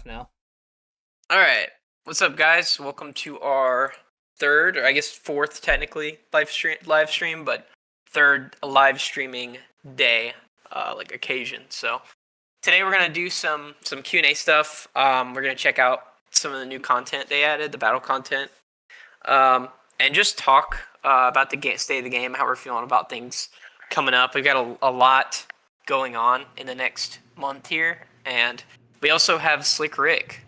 now. All right, what's up, guys? Welcome to our third, or I guess fourth, technically, live stream, but third live streaming day, occasion. So today we're gonna do some Q&A stuff. We're gonna check out some of the new content they added, the battle content, and just talk about the state of the game, how we're feeling about things coming up. We've got a lot going on in the next month here, and we also have Slick Rick.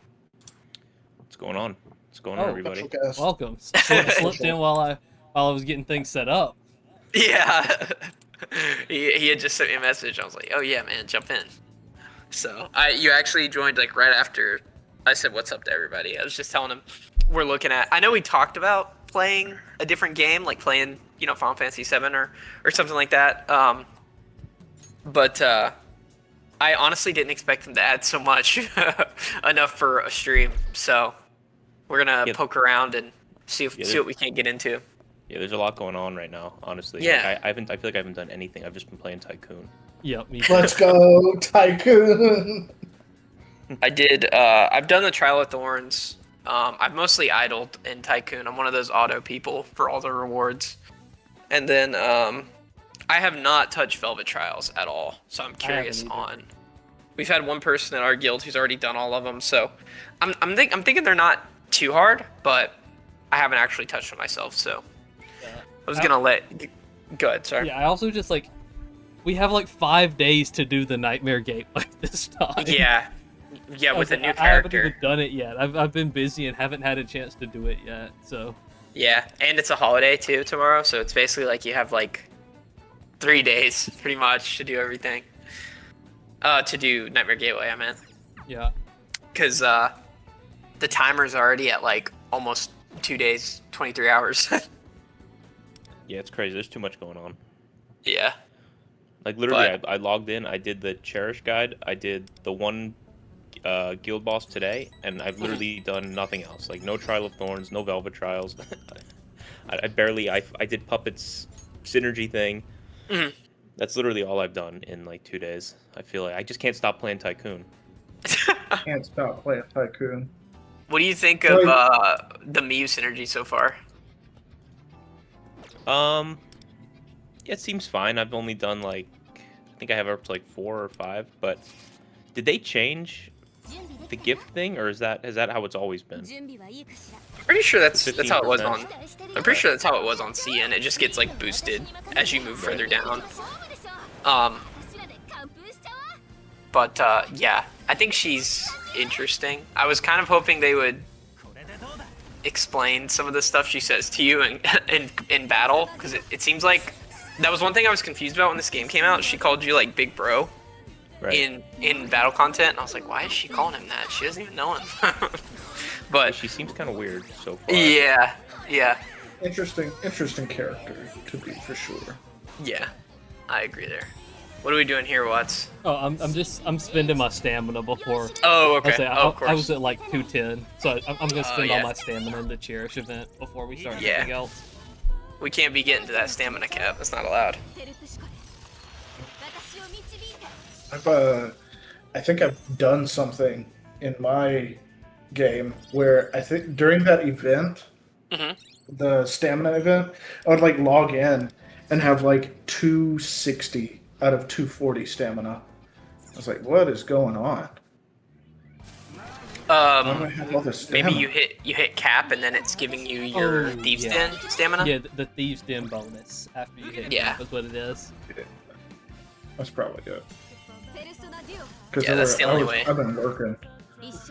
What's going on? What's going on, everybody? Welcome. Slipped in while I was getting things set up. Yeah, he had just sent me a message. I was like, "Oh yeah, man, jump in." So you actually joined like right after I said what's up to everybody. I was just telling him we're looking at. I know we talked about playing a different game, like playing Final Fantasy VII or something like that. But I honestly didn't expect them to add so much enough for a stream. So we're gonna poke around and see what we can get into. Yeah, there's a lot going on right now, honestly. Yeah. Like, I feel like I haven't done anything. I've just been playing Tycoon. Yep. Let's go, Tycoon. I did. I've done the Trial of Thorns. I've mostly idled in Tycoon. I'm one of those auto people for all the rewards. And then I have not touched Velvet Trials at all, so I'm curious on. We've had one person in our guild who's already done all of them, so I'm thinking they're not too hard, but I haven't actually touched them myself, so I was gonna go ahead. Sorry. Yeah, I also just we have 5 days to do the Nightmare Gate this time. Yeah, with a new character. I haven't even done it yet. I've been busy and haven't had a chance to do it yet. So. Yeah, and it's a holiday too tomorrow, so it's basically you have 3 days pretty much to do everything. To do Nightmare Gateway, I meant. Yeah. Because the timer's already at almost 2 days, 23 hours. Yeah, it's crazy. There's too much going on. Yeah. Literally, I logged in. I did the Cherish guide. I did the one guild boss today, and I've literally done nothing else. No Trial of Thorns, no Velvet Trials. I did Puppet's synergy thing. Mm-hmm. That's literally all I've done in 2 days. I feel like I just can't stop playing Tycoon. Can't stop playing Tycoon. What do you think of the Miu synergy so far? Yeah, it seems fine. I've only done I think I have up to 4 or 5. But did they change the gift thing, or is that how it's always been? I'm pretty sure that's how it was on. I'm pretty sure that's how it was on CN. It just gets boosted as you move further down. But yeah, I think she's interesting. I was kind of hoping they would explain some of the stuff she says to you in battle, because it seems like that was one thing I was confused about when this game came out. She called you big bro in battle content, and I was like, why is she calling him that? She doesn't even know him. But she seems kind of weird so far. Yeah. Interesting character to be for sure. Yeah, I agree there. What are we doing here, Watts? Oh, I'm spending my stamina before. Oh, okay. Of course. I was at 210, so I'm gonna spend all my stamina in the Cherish event before we start anything else. We can't be getting to that stamina cap. That's not allowed. I think I've done something in my game where I think during that event, the stamina event, I would log in and have 260 out of 240 stamina. I was like, what is going on? Maybe you hit cap and then it's giving you your Thieves Den stamina? Yeah, the Thieves Den bonus after you hit cap is what it is. Yeah. That's probably good. Yeah, that's the only way. I've been working.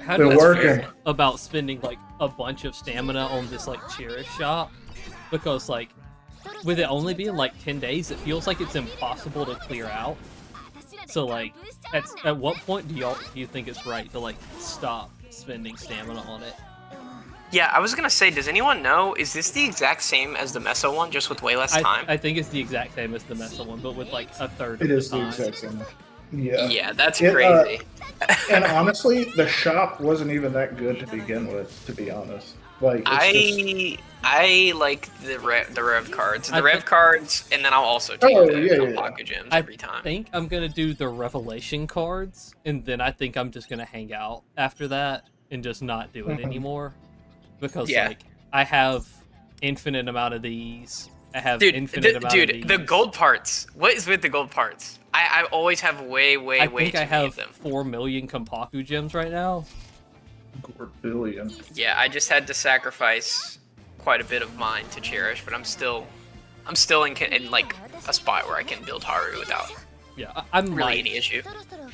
How do you feel about spending a bunch of stamina on this Cherish shop? Because with it only being 10 days, it feels like it's impossible to clear out. So at what point do you think it's right to stop spending stamina on it? Yeah, I was gonna say, does anyone know, is this the exact same as the Meso one, just with way less time? I think it's the exact same as the Meso one, but with a third It of is the the time. exact same. Yeah. Yeah, that's crazy. And honestly, the shop wasn't even that good to begin with, to be honest. Like I like the rev cards, cards, and then I'll also take the Paku gems every time. I think I'm gonna do the revelation cards, and then I think I'm just gonna hang out after that and just not do it anymore, because like I have infinite amount of these. I have infinite amount of these. The gold parts. What is with the gold parts? I always have way too many of them. I think I have 4 million Kompaku gems right now. 4 billion. Yeah, I just had to sacrifice quite a bit of mine to Cherish, but I'm still in like a spot where I can build Haru without any issue.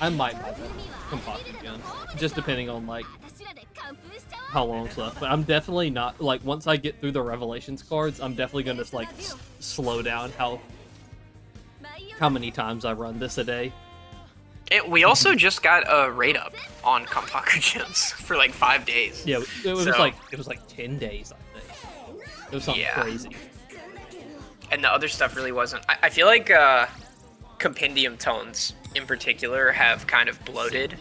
I might buy the Kompaku gems, just depending on like how long's left. But I'm definitely not like, once I get through the Revelations cards, I'm definitely gonna like slow down how many times I run this a day. We also just got a rate up on Kompaku gems for like 5 days. Yeah, it was like 10 days, I think. It was something crazy. And the other stuff really wasn't. I feel like compendium tones in particular have kind of bloated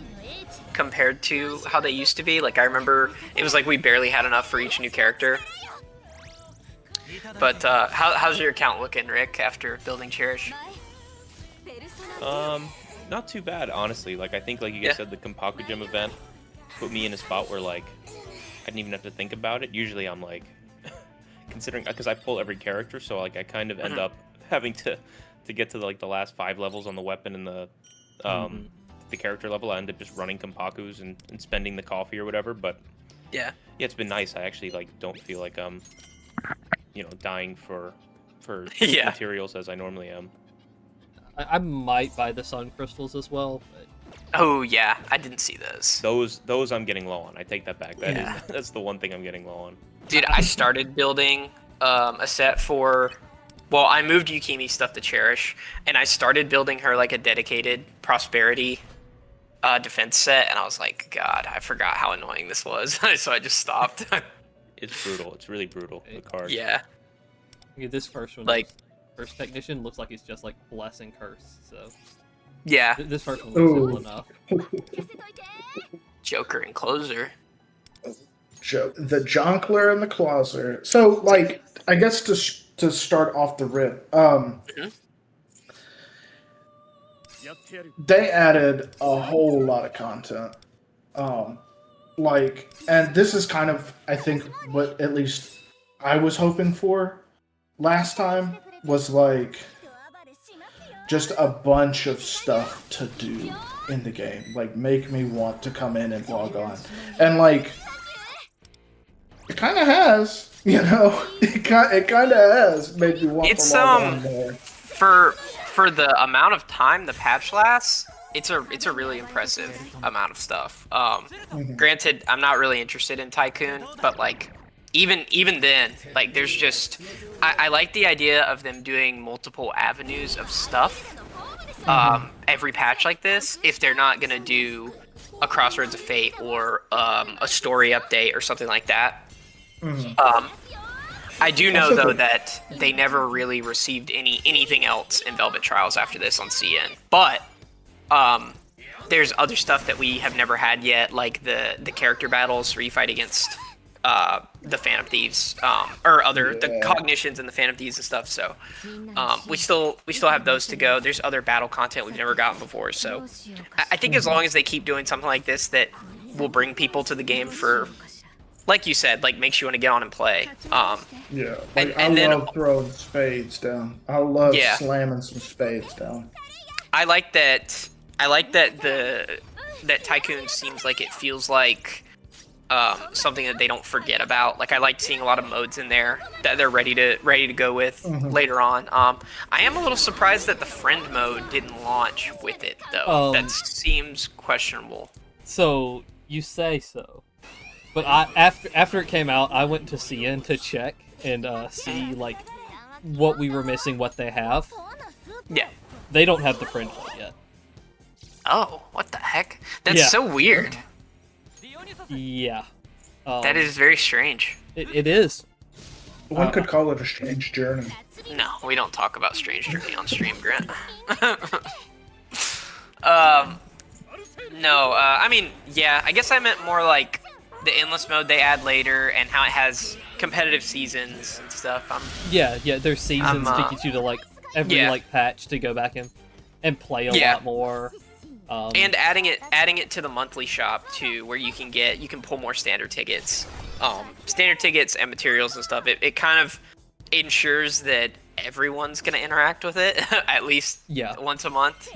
compared to how they used to be. Like, I remember it was like we barely had enough for each new character. But how's your account looking, Rick, after building Cherish? Not too bad, honestly. Like, I think, like you guys said, the Kompaku Gem event put me in a spot where, like, I didn't even have to think about it. Usually I'm, like, considering, because I pull every character, so, like, I kind of end up having to get to, like, the last 5 levels on the weapon and the character level. I end up just running Kompakus and spending the coffee or whatever, but yeah, it's been nice. I actually, like, don't feel like I'm, dying for materials as I normally am. I might buy the sun crystals as well. But... Oh yeah, I didn't see those. Those I'm getting low on. I take that back. That's the one thing I'm getting low on. Dude, I started building a set for. Well, I moved Yukimi stuff to Cherish, and I started building her like a dedicated prosperity defense set, and I was like, God, I forgot how annoying this was, so I just stopped. It's brutal. It's really brutal. The card. Yeah. This first one, like. First technician looks like he's just like bless and curse, so yeah. This first one looks simple enough. Joker and closer. The Jonkler and the Closer. So, like, I guess to start off the rip, they added a whole lot of content. And this is kind of, I think, what at least I was hoping for last time. Was like just a bunch of stuff to do in the game, like make me want to come in and log on, and like it kind of has, it kind of has made me want to log on more. For the amount of time the patch lasts, it's a really impressive amount of stuff. Granted, I'm not really interested in Tycoon, but like. Even then, like, there's just... I like the idea of them doing multiple avenues of stuff every patch like this, if they're not going to do a Crossroads of Fate or a story update or something like that. I do know, though, that they never really received anything else in Velvet Trials after this on CN. But there's other stuff that we have never had yet, like the character battles where you fight against... the Phantom Thieves, the Cognitions and the Phantom Thieves and stuff. So, we still have those to go. There's other battle content we've never gotten before. So, I think as long as they keep doing something like this that will bring people to the game for, like you said, like makes you want to get on and play. I love throwing spades down. I love slamming some spades down. I like that. That Tycoon seems like it feels like. Something that they don't forget about. Like, I like seeing a lot of modes in there that they're ready to go with later on. I am a little surprised that the friend mode didn't launch with it though. That seems questionable. So you say so, but after it came out, I went to CN to check and see like what we were missing, what they have. Yeah, they don't have the friend mode yet. Oh, what the heck? That's so weird. Yeah. That is very strange. It is. One could call it a strange journey. No, we don't talk about strange journey on stream, Grant. No, I mean, yeah, I guess I meant more like the endless mode they add later, and how it has competitive seasons and stuff. Yeah, there's seasons to get you to like every like patch to go back in and play a lot more. And adding it to the monthly shop too, where you can pull more standard tickets, and materials and stuff. It kind of ensures that everyone's gonna interact with it at least once a month.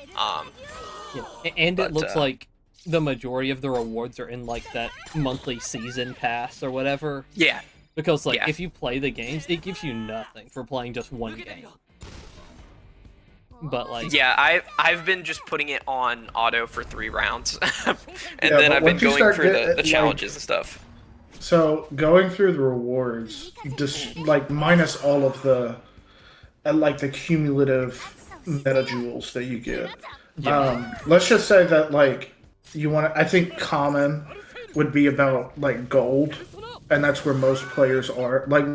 And it looks like the majority of the rewards are in like that monthly season pass or whatever. Yeah. Because like if you play the games, it gives you nothing for playing just one game. But like I've been just putting it on auto for 3 rounds, and then I've been going through the challenges and stuff. So going through the rewards, just like minus all of the like the cumulative meta jewels that you get. Let's just say that like you want to. I think common would be about like gold, and that's where most players are. Like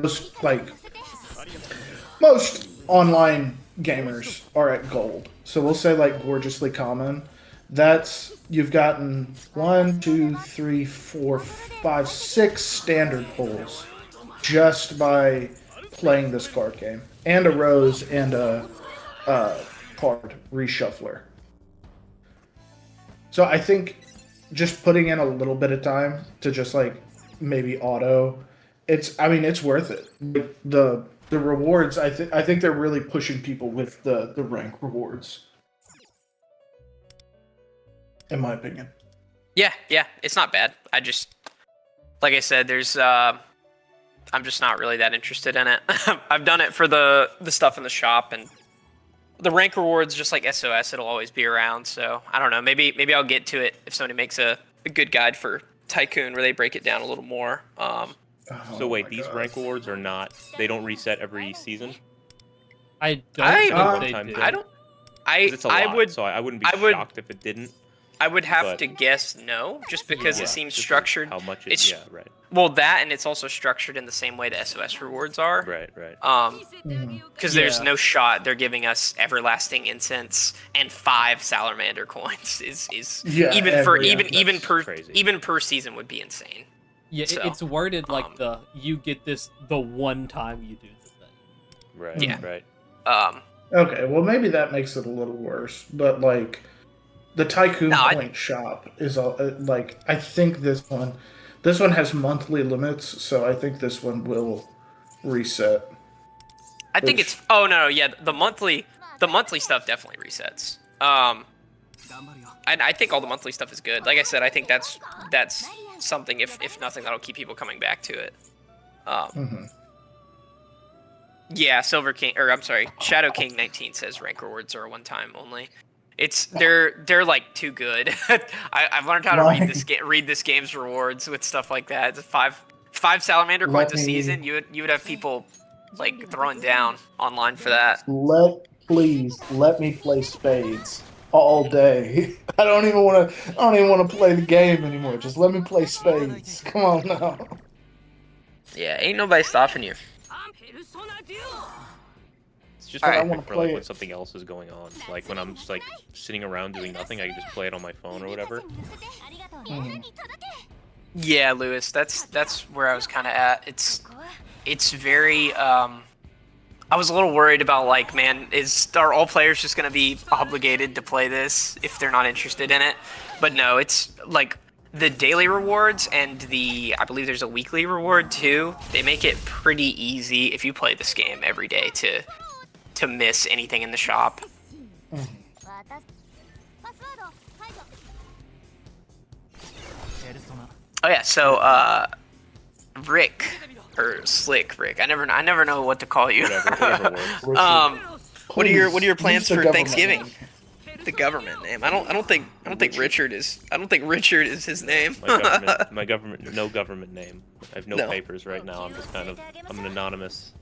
most online gamers are at gold. So we'll say like gorgeously common. That's you've gotten 1, 2, 3, 4, 5, 6 standard pulls just by playing this card game, and a rose and a card reshuffler. So I think just putting in a little bit of time to just like maybe auto, it's worth it. The rewards, I think they're really pushing people with the rank rewards. In my opinion. Yeah, it's not bad. I just, like I said, there's I'm just not really that interested in it. I've done it for the stuff in the shop, and the rank rewards, just like SOS, it'll always be around. So I don't know. Maybe I'll get to it if somebody makes a good guide for Tycoon where they break it down a little more. So wait, these rank rewards are not? They don't reset every season? I don't think they do. I would. So I wouldn't be shocked if it didn't. I would have to guess no, just because it seems structured. How much right. Well, that, and it's also structured in the same way the SOS rewards are. Right. Because there's no shot they're giving us everlasting incense and 5 salamander coins is even per season would be insane. Yeah, so, it's worded like you get this the one time you do the thing. Right. Yeah. Right. Okay, well maybe that makes it a little worse, but like the Tycoon point shop is like I think this one has monthly limits, so I think this one will reset. I think it's the monthly stuff definitely resets. I think all the monthly stuff is good. Like I said, I think that's something if nothing that'll keep people coming back to it. Yeah, Shadow King 19 says rank rewards are a one-time only. They're like too good. I've learned how to read this game's rewards with stuff like that. It's 5 salamander coins a season. You would have people like throwing down online for that. Please let me play spades all day. I don't even want to play the game anymore. Just let me play spades. Come on now. Yeah, ain't nobody stopping you. It's just I want to play like when something else is going on. Like when I'm just like sitting around doing nothing, I can just play it on my phone or whatever. Yeah, Lewis, that's where I was kind of at. It's very I was a little worried about like, man, are all players just gonna be obligated to play this if they're not interested in it? But no, it's like the daily rewards and I believe there's a weekly reward too. They make it pretty easy if you play this game every day to miss anything in the shop. Oh yeah, so Rick or Slick Rick. I never know what to call you. Whatever what are your plans for Thanksgiving? The government name. I don't think Richard is his name. My government, no government name. I have no papers right now. I'm an anonymous.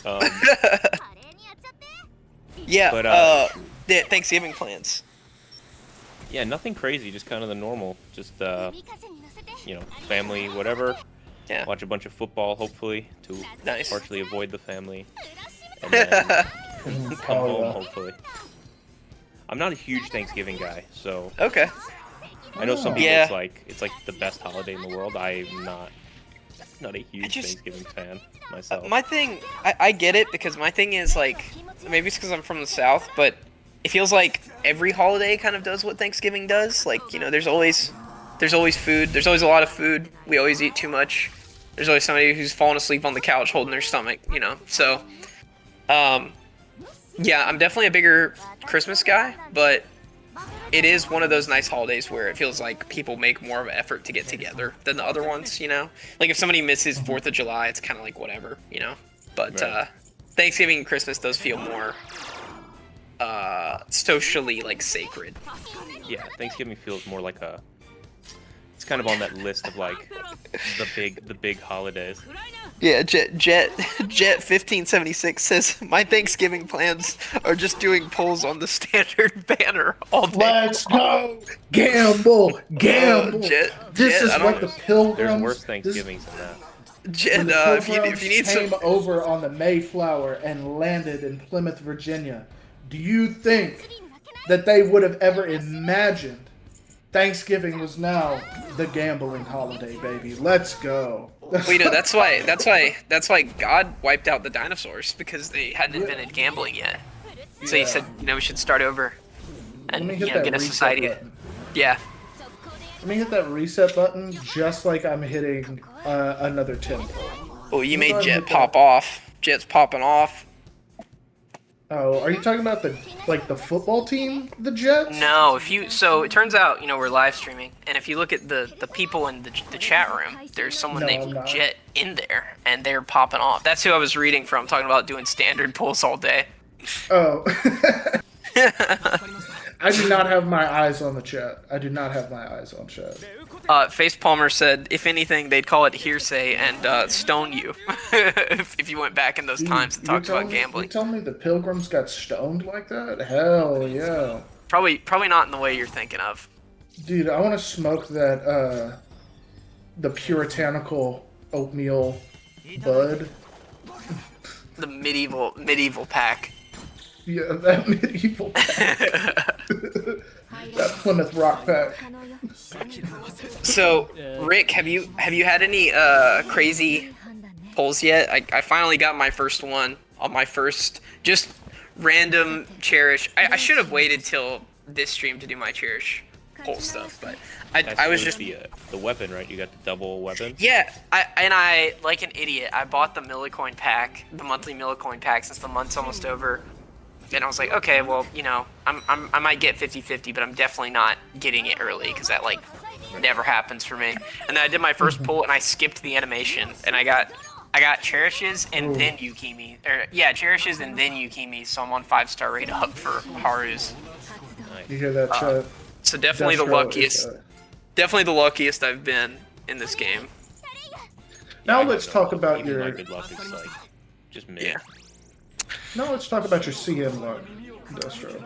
The Thanksgiving plans. Yeah, nothing crazy. Just kind of the normal. Just family, whatever. Yeah. Watch a bunch of football, hopefully, to partially avoid the family, and then come home, hopefully. I'm not a huge Thanksgiving guy, so. Okay. I know some people it's like the best holiday in the world. I'm not a huge Thanksgiving fan myself. My thing, I get it, because my thing is like, maybe it's because I'm from the South, but it feels like every holiday kind of does what Thanksgiving does. Like, you know, there's always food. There's always a lot of food. We always eat too much. There's always somebody who's falling asleep on the couch holding their stomach, you know. So, yeah, I'm definitely a bigger Christmas guy, but it is one of those nice holidays where it feels like people make more of an effort to get together than the other ones, you know? Like, if somebody misses 4th of July, it's kind of like whatever, you know? But Thanksgiving and Christmas does feel more socially, like, sacred. Yeah, Thanksgiving feels more like it's kind of on that list of, like, the big holidays. Yeah, Jet 1576 says, my Thanksgiving plans are just doing polls on the standard banner all day. Let's go! Gamble! Jet, this is what the Pilgrims... There's worse Thanksgivings than that. Jet, if you need came over on the Mayflower and landed in Plymouth, Virginia, do you think that they would have ever imagined Thanksgiving was now the gambling holiday, baby? Let's go. Well, you know, that's why God wiped out the dinosaurs, because they hadn't invented gambling yet. So he said, you know, we should start over and, you know, get a society. Yeah. Let me hit that reset button just like I'm hitting another 10. Oh, you made Jet pop off. Jet's popping off. Oh, are you talking about the football team, the Jets? No, so it turns out, you know, we're live streaming, and if you look at the people in the chat room, there's someone named Jet in there, and they're popping off. That's who I was reading from, talking about doing standard pulls all day. Oh. I do not have my eyes on the chat. I do not have my eyes on chat. Face Palmer said, if anything, they'd call it hearsay and stone you if you went back in those times and talked about gambling. You tell me the Pilgrims got stoned like that? Hell yeah. Probably not in the way you're thinking of. Dude, I want to smoke that, the puritanical oatmeal bud. The medieval pack. Yeah, that medieval pack. That Plymouth Rock pack. So, Rick, have you had any crazy pulls yet? I finally got my first one on my first just random cherish. I should have waited till this stream to do my cherish pull stuff, but I was just the weapon, right? You got the double weapon. Yeah, I like an idiot. I bought the Millicoin pack, the monthly Millicoin pack, since the month's almost over. And I was like, okay, well, you know, I might get 50-50, but I'm definitely not getting it early, because that, like, never happens for me. And then I did my first pull, and I skipped the animation, and I got cherishes and then Yukimi. Cherishes and then Yukimi, so I'm on 5-star rate up for Haru's. You hear that, chat? So definitely the luckiest. Definitely the luckiest I've been in this game. Now let's talk about your... My good luck is, like, just mid. Yeah. Now let's talk about your CM luck, Destro.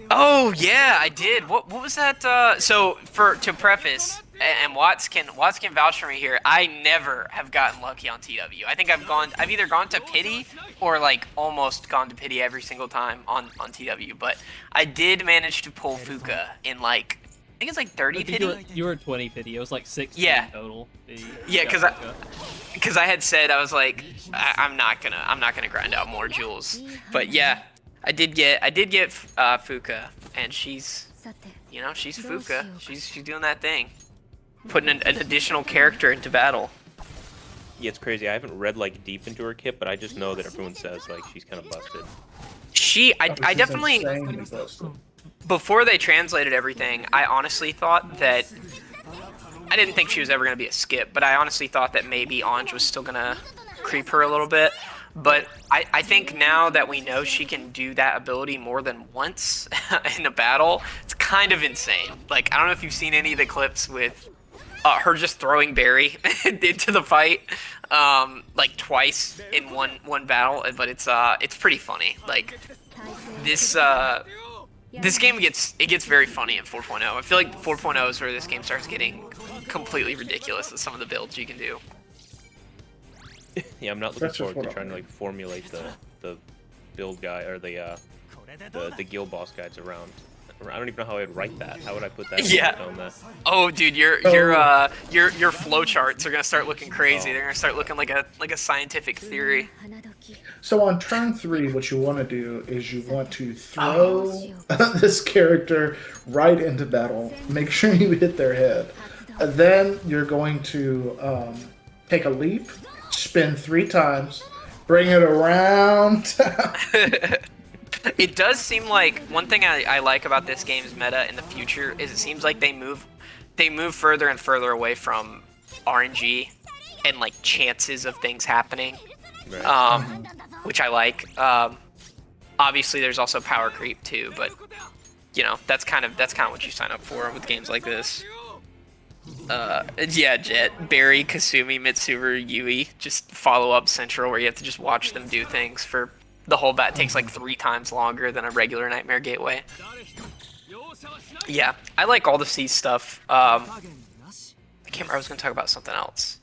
Oh yeah, I did. What was that? So to preface, and Watts can vouch for me here. I never have gotten lucky on TW. I think I've either gone to pity or like almost gone to pity every single time on TW. But I did manage to pull Fuka in like, I think it's like 30 pity. You were 20 pity. It was like 16 total. Yeah, because I had said, I was like, I'm not gonna grind out more jewels. But yeah, I did get Fuka, and she's Fuka. She's doing that thing, putting an additional character into battle. Yeah, it's crazy. I haven't read like deep into her kit, but I just know that everyone says like she's kind of busted. I definitely. Before they translated everything, I honestly thought that. I didn't think she was ever going to be a skip, but I honestly thought that maybe Anj was still going to creep her a little bit. But I think now that we know she can do that ability more than once in a battle, it's kind of insane. Like, I don't know if you've seen any of the clips with her just throwing Barry into the fight, like twice in one battle, but it's pretty funny. Like, this game gets very funny in 4.0. I feel like 4.0 is where this game starts getting completely ridiculous with some of the builds you can do. Yeah, I'm not looking forward to trying to like formulate the build guide or the guild boss guides around I don't even know how I'd write that. How would I put that? Yeah. On that? Oh, dude, your flow charts are gonna start looking crazy. They're gonna start looking like a scientific theory. So on turn 3, what you want to do is you want to throw this character right into battle. Make sure you hit their head. Then you're going to take a leap, spin 3 times, bring it around. It does seem like one thing I like about this game's meta in the future is it seems like they move further and further away from RNG and like chances of things happening, Right. which I like. Obviously, there's also power creep too, but you know that's kind of what you sign up for with games like this. Yeah, Jet, Barry, Kasumi, Mitsuru, Yui, just follow up central where you have to just watch them do things for the whole bat. Takes like 3 times longer than a regular Nightmare Gateway. Yeah, I like all the C stuff. I can't remember, I was going to talk about something else.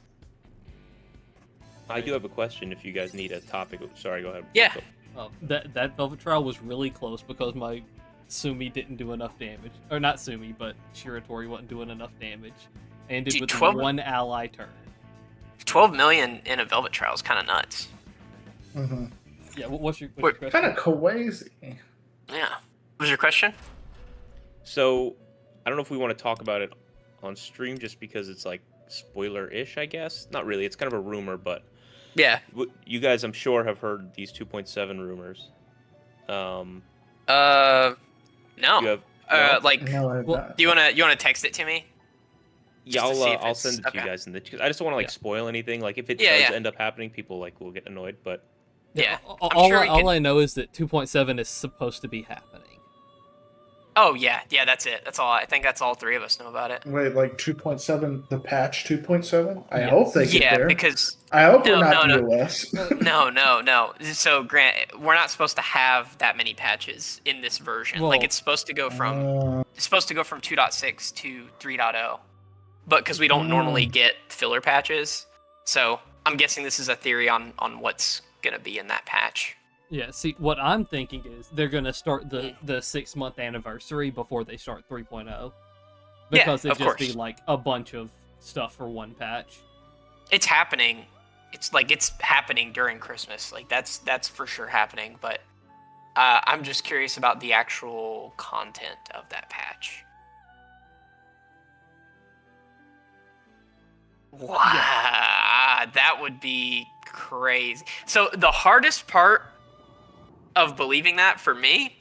I do have a question if you guys need a topic. Sorry, go ahead. Yeah. That Velvet Trial was really close because my Sumi didn't do enough damage. Or not Sumi, but Shiratori wasn't doing enough damage. I ended Dude, with 12 one ally turn. 12 million in a Velvet Trial is kind of nuts. Mm-hmm. Yeah, what's your question? Kind of crazy. Yeah. What was your question? So, I don't know if we want to talk about it on stream just because it's like spoiler-ish, I guess. Not really. It's kind of a rumor, but Yeah. you guys, I'm sure, have heard these 2.7 rumors. No. You have, no? Like, No, Well, you wanna text it to me? Yeah, just to see if I'll it's- send it to okay. you guys because I just don't want to like spoil anything. Like if it Yeah, does yeah. end up happening, people like will get annoyed. But Yeah. All I know is that 2.7 is supposed to be happening. Oh yeah, that's it. That's all. I think that's all 3 of us know about it. Wait, like 2.7, the patch 2.7? I Yes. hope they get Yeah, there. because I hope No, we're not no, DOS. no. So Grant, we're not supposed to have that many patches in this version. Well, like it's supposed to go from 2.6 to 3.0, but because we don't normally get filler patches, so I'm guessing this is a theory on what's gonna be in that patch. Yeah, see, what I'm thinking is they're going to start the 6-month anniversary before they start 3.0. Because Yeah, it'd of just course. be like a bunch of stuff for one patch. It's happening. It's happening during Christmas. Like that's for sure happening. But I'm just curious about the actual content of that patch. Wow, that would be crazy. So the hardest part of believing that for me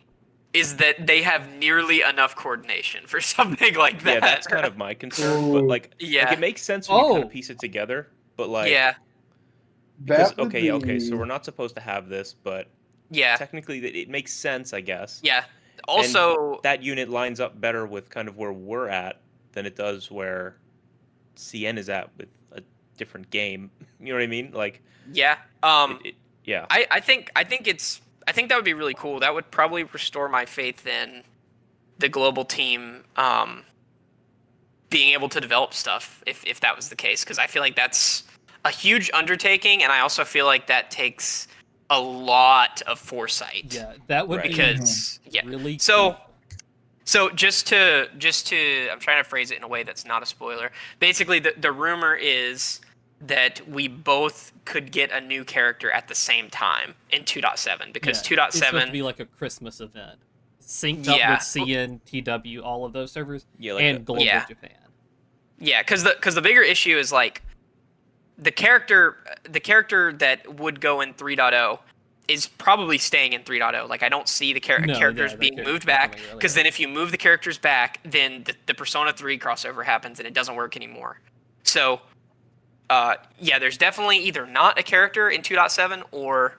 is that they have nearly enough coordination for something like that. yeah, that's kind of my concern. But like, Yeah. like it makes sense when you kind Oh. of piece it together. But like, yeah, because, That would okay, so be- we're not supposed to have this, but yeah, technically it makes sense, I guess. yeah. Also, That unit lines up better with kind of where we're at than it does where CN is at with a different game. You know what I mean? Like, yeah. yeah. I think that would be really cool. That would probably restore my faith in the global team being able to develop stuff if that was the case, because I feel like that's a huge undertaking, and I also feel like that takes a lot of foresight. Yeah, that would Right. be Because yeah. really So cool. So just to I'm trying to phrase it in a way that's not a spoiler. Basically, the rumor is that we both could get a new character at the same time in 2.7 because Yeah, it's supposed to 2.7 be like a Christmas event. Synced Yeah. up with CN, TW, all of those servers, Yeah, like and Global Yeah. Japan. Yeah, because the bigger issue is like the character that would go in 3.0 is probably staying in 3.0. Like I don't see the No, characters that being character's moved back, coming earlier. because then if you move the characters back, then the Persona 3 crossover happens and it doesn't work anymore. So yeah, there's definitely either not a character in 2.7 or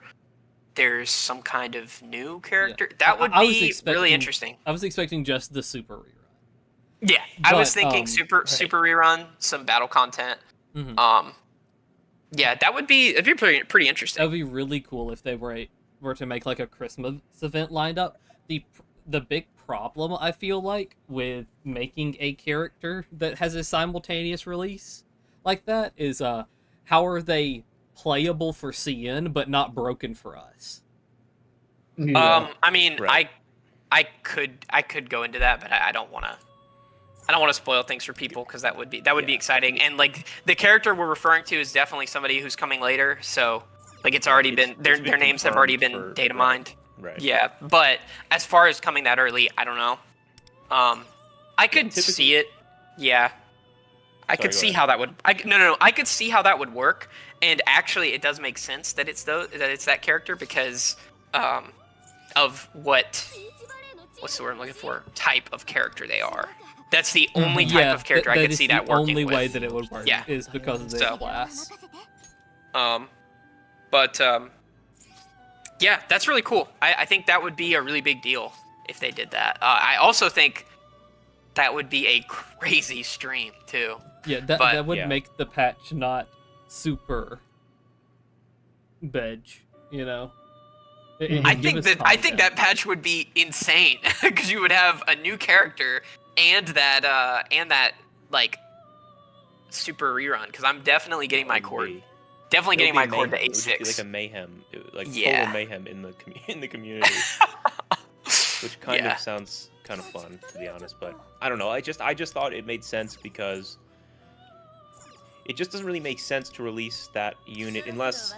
there's some kind of new character. Yeah. That would I was be really expecting- interesting. I was expecting just the super rerun. Yeah, I was But, thinking super rerun, some battle content. Mhm. Yeah, it'd be pretty interesting. That would be really cool if they were to make like a Christmas event lined up. The big problem I feel like with making a character that has a simultaneous release like that is how are they playable for CN but not broken for us? Yeah. I mean, Right. I could go into that, but I don't want to. I don't want to spoil things for people because that would be exciting. And like the character we're referring to is definitely somebody who's coming later. So like it's already been their names have already been data mined. Right. Yeah, but as far as coming that early, I don't know. I could see it. Yeah. I could see how that would. No. I could see how that would work, and actually, it does make sense that it's that character because of what's the word I'm looking for? Type of character they are. That's the only type of character I could see that working with. The only way that it would work is because of the class. Yeah, that's really cool. I think that would be a really big deal if they did that. I also think that would be a crazy stream too. Yeah, that would make the patch not super veg, you know. I think that patch would be insane because you would have a new character and that like super rerun. Because I'm definitely getting my cord. Definitely getting my cord to 8.6. It would just be like a mayhem, total mayhem in the community, which kind of sounds kind of fun to be honest. But I don't know. I just thought it made sense because it just doesn't really make sense to release that unit unless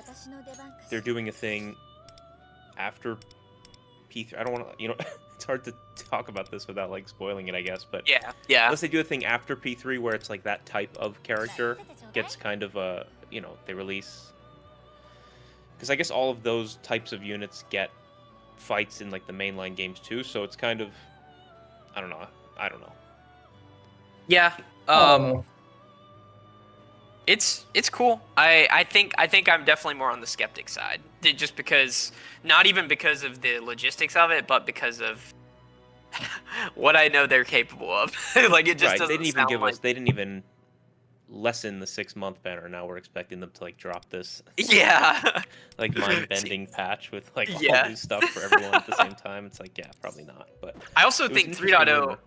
they're doing a thing after P3. I don't want to, it's hard to talk about this without like spoiling it, I guess. But yeah. Unless they do a thing after P3 where it's like that type of character gets kind of they release, because I guess all of those types of units get fights in like the mainline games too. So it's kind of, I don't know. Yeah. It's cool. I think I'm definitely more on the skeptic side, just because, not even because of the logistics of it, but because of what I know they're capable of. Like it just doesn't they didn't even sound like... They didn't even lessen the 6-month banner. Now we're expecting them to like drop this like mind-bending patch with like all new stuff for everyone at the same time. It's like, probably not. But I also think 3.0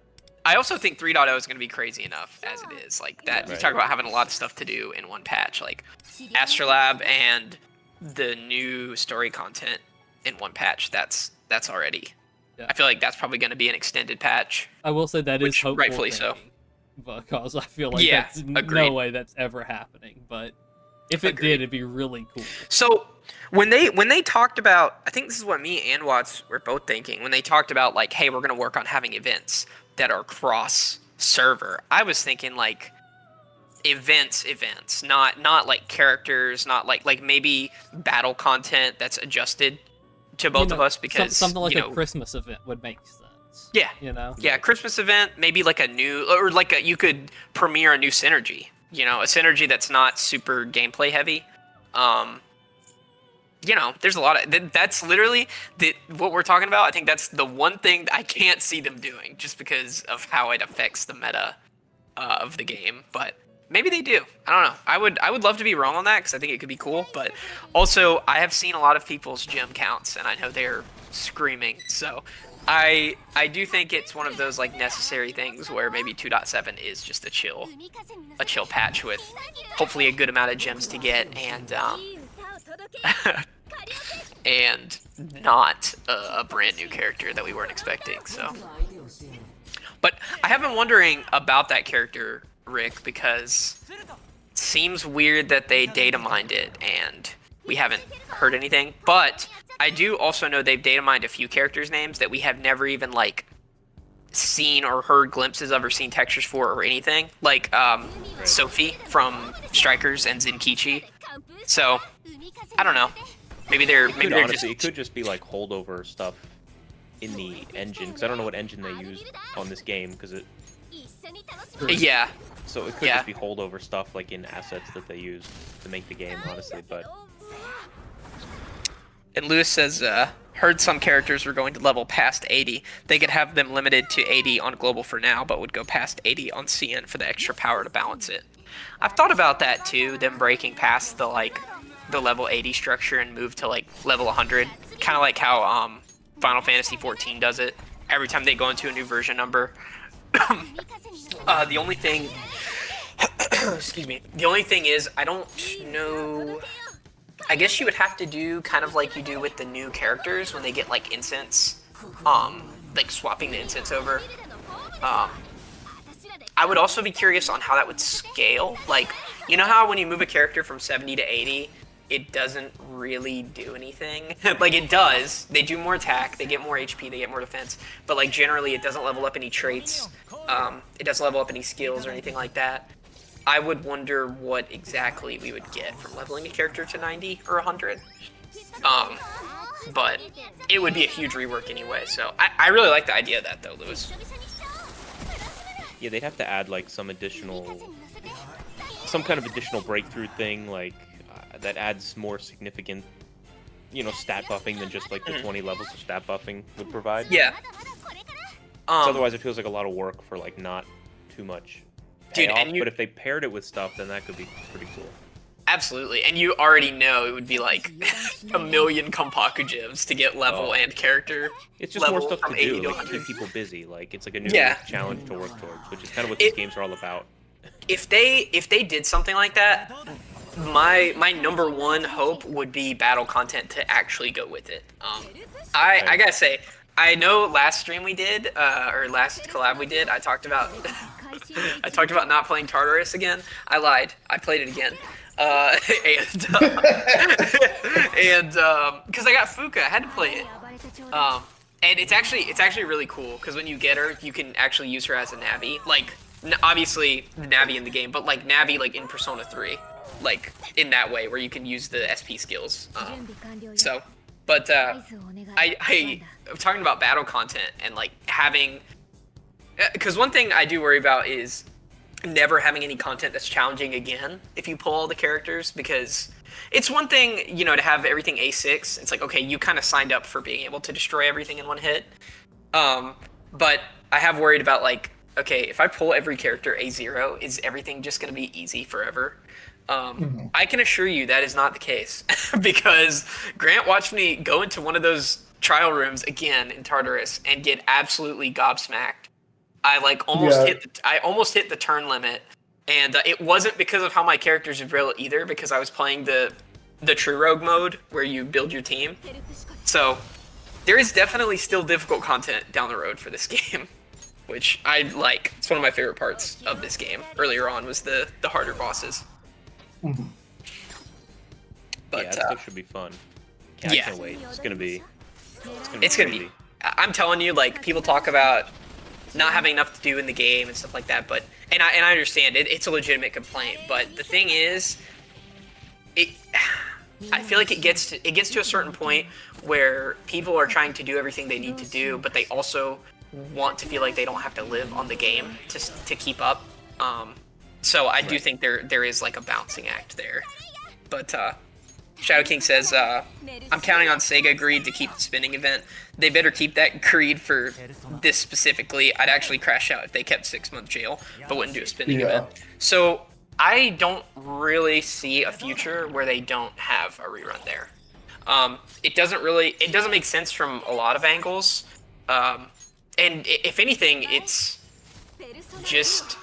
is going to be crazy enough as it is. Like that, you talk about having a lot of stuff to do in one patch, like Astrolab and the new story content in one patch. That's already. Yeah. I feel like that's probably going to be an extended patch. I will say that is hopeful, rightfully so, because I feel like that's no way that's ever happening. But if it did, it'd be really cool. So when they talked about, I think this is what me and Watts were both thinking when they talked about like, hey, we're going to work on having events that are cross server. I was thinking like events, not like characters, not like maybe battle content that's adjusted to both of us, because something like a Christmas event would make sense. Yeah. Yeah, Christmas event, maybe like a new, or like you could premiere a new synergy, a synergy that's not super gameplay heavy. There's a lot of that's literally what we're talking about. I think that's the one thing that I can't see them doing, just because of how it affects the meta of the game. But maybe they do. I don't know. I would love to be wrong on that, because I think it could be cool. But also, I have seen a lot of people's gem counts, and I know they're screaming. So I do think it's one of those like necessary things where maybe 2.7 is just a chill patch with hopefully a good amount of gems to get, and and not a brand new character that we weren't expecting. So, but I have been wondering about that character, Rick, because it seems weird that they data mined it and we haven't heard anything. But I do also know they've data mined a few characters' names that we have never even like seen or heard glimpses of or seen textures for or anything, like Sophie from Strikers and Zenkichi. So I don't know. Maybe they're honestly, it could just be like holdover stuff in the engine, because I don't know what engine they used on this game, because it. Yeah. So it could just be holdover stuff like in assets that they used to make the game, honestly. But. And Lewis says, heard some characters were going to level past 80. They could have them limited to 80 on global for now, but would go past 80 on CN for the extra power to balance it. I've thought about that too, them breaking past the level 80 structure and move to like level 100, kind of like how Final Fantasy 14 does it. Every time they go into a new version number. The only thing, excuse me. The only thing is, I don't know. I guess you would have to do kind of like you do with the new characters when they get like incense. like swapping the instance over. I would also be curious on how that would scale. Like, you know how when you move a character from 70 to 80, it doesn't really do anything? Like, it does. They do more attack, they get more HP, they get more defense, but like generally it doesn't level up any traits, it doesn't level up any skills or anything like that. I would wonder what exactly we would get from leveling a character to 90 or 100. But it would be a huge rework anyway, so I really like the idea of that though, Lewis. Yeah, they'd have to add like some kind of additional breakthrough thing, like that adds more significant, stat buffing than just like the 20 levels of stat buffing would provide. Yeah. Otherwise, it feels like a lot of work for like not too much payoff. Dude, but if they paired it with stuff, then that could be pretty cool. Absolutely, and you already know it would be like a million Kompaku gems to get level and character. It's just more stuff to do, to like keep people busy. Like it's like a new challenge to work towards, which is kind of what these games are all about. If they did something like that, my number one hope would be battle content to actually go with it. I gotta say, I know last stream we did, or last collab we did, I talked about not playing Tartarus again. I lied. I played it again. Because I got Fuka, I had to play it. And it's actually really cool because when you get her, you can actually use her as a Navi. Like, obviously the Navi in the game, but like Navi like in Persona 3, like in that way where you can use the SP skills. I'm talking about battle content and like having, because one thing I do worry about is never having any content that's challenging again if you pull all the characters, because it's one thing, to have everything A6. It's like, okay, you kind of signed up for being able to destroy everything in one hit. But I have worried about like, okay, if I pull every character A0, is everything just going to be easy forever? I can assure you that is not the case because Grant watched me go into one of those trial rooms again in Tartarus and get absolutely gobsmacked. I almost hit the turn limit, and it wasn't because of how my characters are built either, because I was playing the true rogue mode where you build your team. So there is definitely still difficult content down the road for this game, which I like. It's one of my favorite parts of this game. Earlier on was the harder bosses. Mm-hmm. But that stuff should be fun. I can't wait. It's gonna be. I'm telling you, like, people talk about not having enough to do in the game and stuff like that, but and I understand it's a legitimate complaint, but the thing is, I feel like it gets to a certain point where people are trying to do everything they need to do, but they also want to feel like they don't have to live on the game to keep up. So I do think there is like a balancing act there. But Shadow King says, I'm counting on Sega Greed to keep the spinning event. They better keep that greed for this specifically. I'd actually crash out if they kept 6-month jail, but wouldn't do a spinning event. So I don't really see a future where they don't have a rerun there. It doesn't make sense from a lot of angles. And if anything, it's just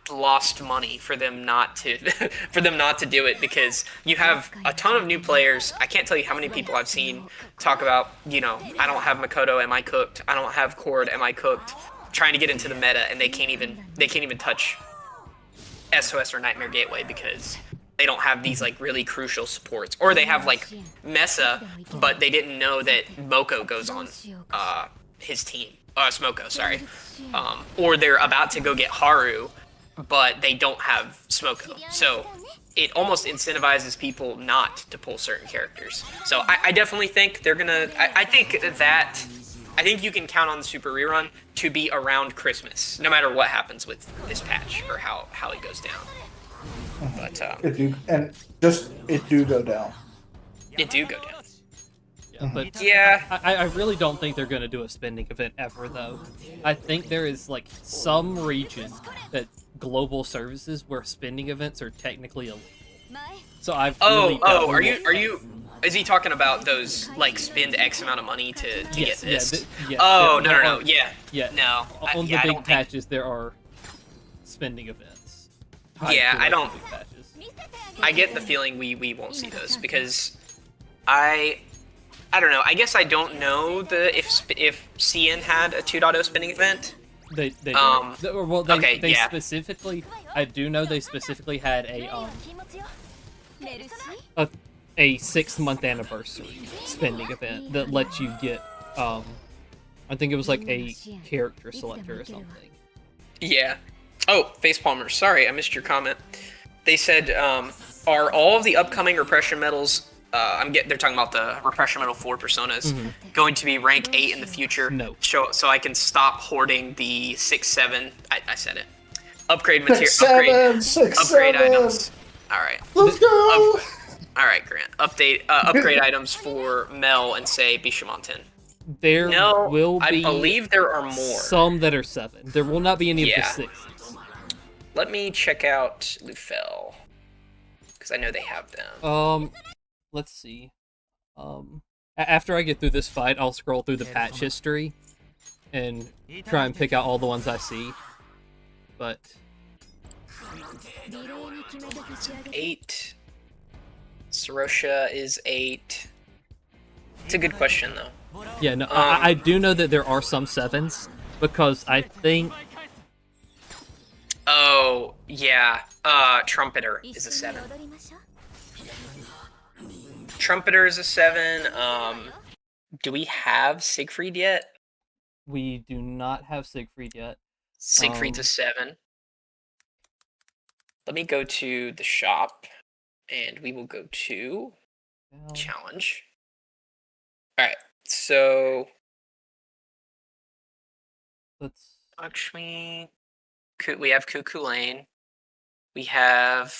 lost money for them not to do it, because you have a ton of new players. I can't tell you how many people I've seen talk about, I don't have Makoto, am I cooked? I don't have Cord, am I cooked? Trying to get into the meta, and they can't even touch SOS or Nightmare Gateway because they don't have these like really crucial supports, or they have like Mesa, but they didn't know that Moko goes on his team. Smoko, sorry. Or they're about to go get Haru, but they don't have Smoko. So it almost incentivizes people not to pull certain characters. So I definitely think they're gonna. I think you can count on the Super Rerun to be around Christmas, no matter what happens with this patch or how it goes down. But it do go down. It do go down. Yeah, but yeah, I really don't think they're going to do a spending event ever, though. I think there is like some region that global services where spending events are technically illegal. So I've are you? Is he talking about those like spend X amount of money to get this? No. Yeah, no. On the big patches, there are spending events. Yeah, I don't. I get the feeling we won't see those because I I don't know. I guess I don't know if CN had a 2.0 spinning event. They do. Well, they specifically. I do know they specifically had a 6-month anniversary spending event that lets you get I think it was like a character selector or something. Yeah. Oh, Facepalmer, sorry, I missed your comment. They said, are all of the upcoming repression medals, they're talking about the repression medal 4 personas, going to be rank 8 in the future? No. So I can stop hoarding the 6-7. I said it. Upgrade material. Upgrade items. All right. Let's go. All right, Grant. Upgrade items for Mel and say Bishamonten. There will be. I believe there are more. Some that are 7. There will not be any of the 6s. Let me check out Lufel, because I know they have them. Let's see. After I get through this fight, I'll scroll through the patch history and try and pick out all the ones I see. But 8. Sorosha is 8. It's a good question, though. Yeah, no, I do know that there are some 7s, because I think... Oh, yeah. Trumpeter is a 7. Trumpeter is a 7. Do we have Siegfried yet? We do not have Siegfried yet. Siegfried's a 7. Let me go to the shop, and we will go to challenge. Alright, so... Let's... Lakshmi... We have Cuckoo Lane. We have...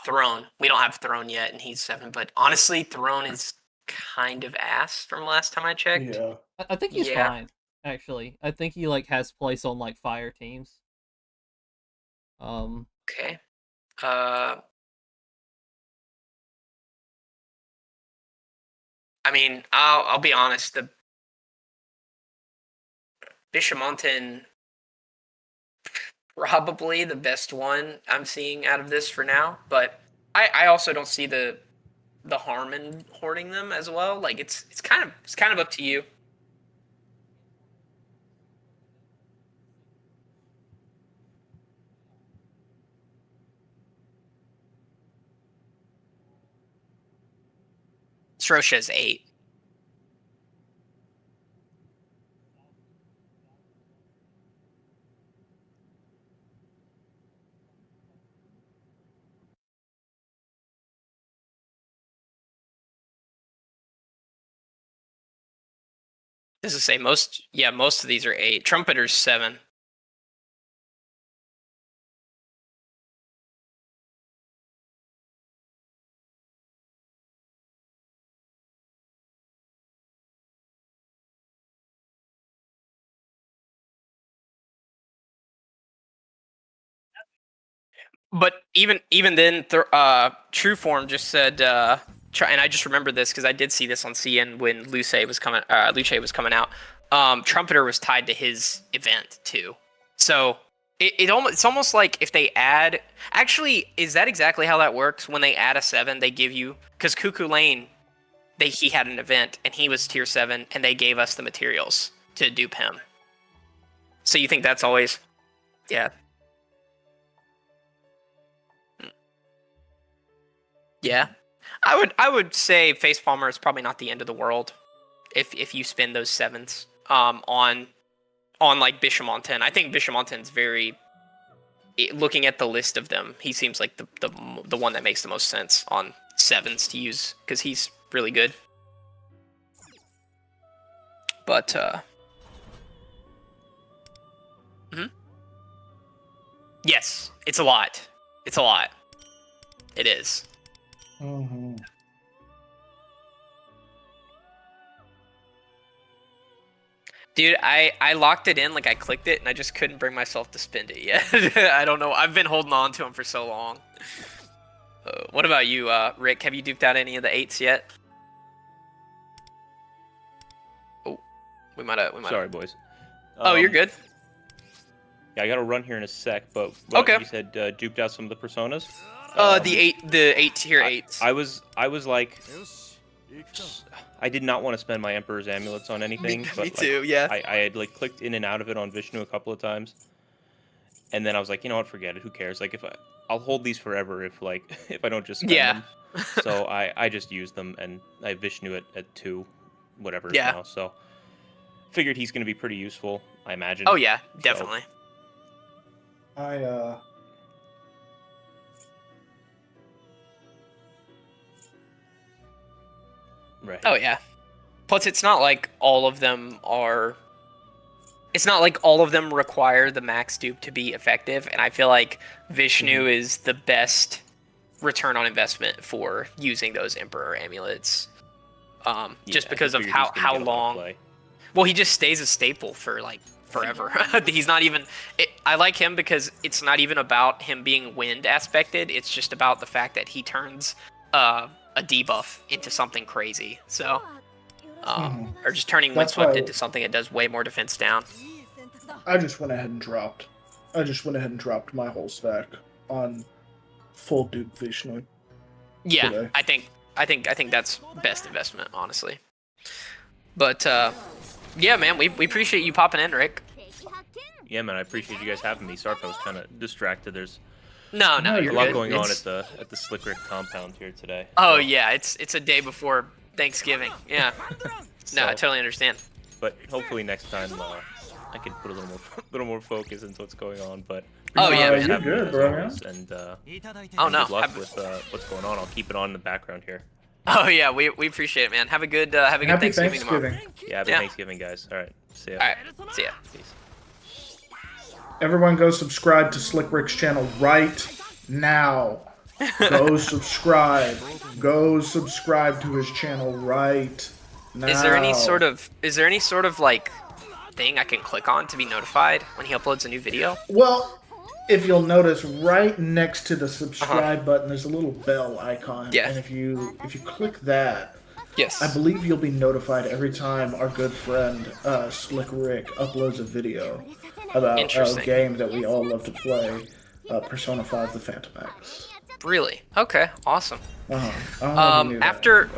Throne. We don't have Throne yet, and he's 7, but honestly, Throne is kind of ass from last time I checked. Yeah. I think he's fine, actually. I think he, has place on, fire teams. Okay. I mean, I'll be honest, the Bishamonten probably the best one I'm seeing out of this for now, but I also don't see the harm in hoarding them as well. Like it's kind of up to you. Srosha is 8. Does it say most? Yeah, most of these are 8. Trumpeter's 7. But even then, True Form just said, and I just remember this because I did see this on CN when Luce was coming out. Trumpeter was tied to his event too, so it's almost like if they add. Actually, is that exactly how that works? When they add a 7, they give you, because Cuckoo Lane, he had an event and he was tier 7, and they gave us the materials to dupe him. So you think that's always, yeah. Yeah, I would say Facepalmer is probably not the end of the world if you spend those 7s on Bishamonten. I think Bishamonten's very, looking at the list of them, he seems like the one that makes the most sense on 7s to use because he's really good. But yes, it's a lot. It's a lot. It is. Mm-hmm. Dude, I locked it in, I clicked it, and I just couldn't bring myself to spend it yet. I don't know. I've been holding on to them for so long. What about you, Rick? Have you duped out any of the 8s yet? Oh, we might have. Sorry, boys. Oh, you're good. Yeah, I gotta run here in a sec, but okay. You said duped out some of the personas? The 8 tier 8s. I was like, I did not want to spend my Emperor's Amulets on anything. Me too, yeah. I had like clicked in and out of it on Vishnu a couple of times. And then I was like, you know what, forget it. Who cares? Like, I'll hold these forever if if I don't just spend them. So I just used them, and I Vishnu at 2, whatever it is now. So figured he's going to be pretty useful, I imagine. Oh yeah, definitely. So, Right. Oh yeah. Plus, it's not like all of them are. It's not like all of them require the max dupe to be effective, and I feel like Vishnu is the best return on investment for using those Emperor amulets. Just because of how long. Well, he just stays a staple for like forever. He's not even. I like him because it's not even about him being wind aspected. It's just about the fact that he turns a debuff into something crazy. So. Or just turning Windswept into something that does way more defense down. I just went ahead and dropped. My whole stack on full dupe Vishnu. Yeah, today. I think that's best investment, honestly. But yeah, man, we appreciate you popping in, Rick. Yeah, man, I appreciate you guys having me. Sorry if I was kind of distracted. There's no, you're a lot good. going on at the Slick Rick compound here today. Oh yeah, it's a day before Thanksgiving. Yeah. No, I totally understand. But hopefully next time I can put a little more focus into what's going on. But yeah, you're good, bro. And oh no, good luck with what's going on. I'll keep it on in the background here. Oh yeah, we appreciate it, man. Have a good Happy Thanksgiving tomorrow. Yeah, happy Thanksgiving, guys. All right, see ya. All right, see ya. Peace. Everyone go subscribe to Slick Rick's channel right now. Go subscribe. Go subscribe to his channel right now. Is there any sort of like thing I can click on to be notified when he uploads a new video? Well, if you'll notice, right next to the subscribe button, there's a little bell icon. Yeah. And if you click that, yes, I believe you'll be notified every time our good friend Slick Rick uploads a video about a game that we all love to play, Persona 5: The Phantom X. Really? Okay, awesome. After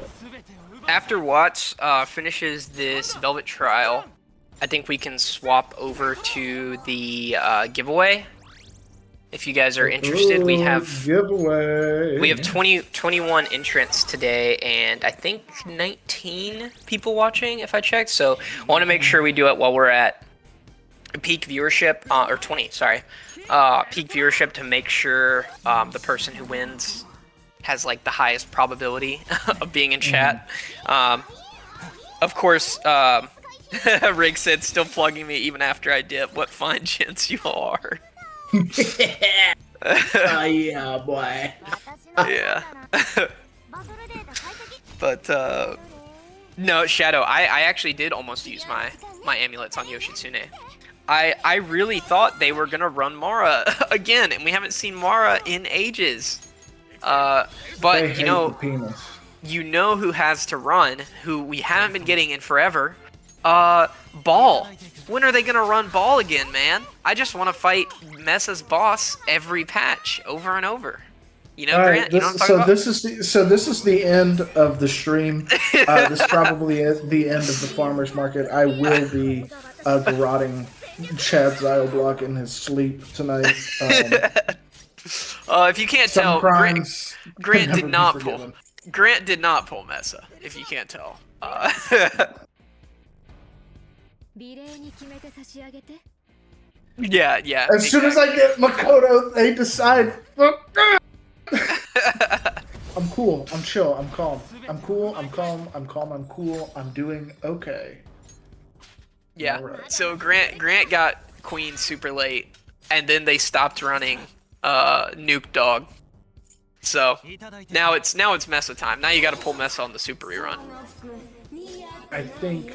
Watts finishes this Velvet Trial, I think we can swap over to the giveaway. If you guys are interested, we have giveaway. We have 21 entrants today, and I think 19 people watching, if I checked. So I want to make sure we do it while we're at peak viewership, or 20, sorry. Peak viewership to make sure the person who wins has like the highest probability of being in chat. Of course, Rig said, still plugging me even after I dip. What fine gents you are. Yeah, boy. Yeah. But, no, Shadow, I actually did almost use my amulets on Yoshitsune. I really thought they were gonna run Mara again, and we haven't seen Mara in ages. But you know who has to run, who we haven't been getting in forever. Ball. When are they gonna run Ball again, man? I just want to fight Messa's boss every patch, over and over. You know, Grant. You know what I'm talking about? This is the end of the stream. This probably is the end of the farmers market. I will be garroting Chad Zyleblock in his sleep tonight. If you can't tell, Grant did not pull. Grant did not pull Mesa. If you can't tell. Yeah. As soon as I get Makoto, they decide. I'm cool. I'm chill. I'm calm. I'm cool. I'm calm. I'm calm. I'm cool. I'm doing okay. Yeah. Right. So Grant got Queen super late, and then they stopped running Nuke Dog. So now it's Mesa time. Now you got to pull Mesa on the super rerun. I think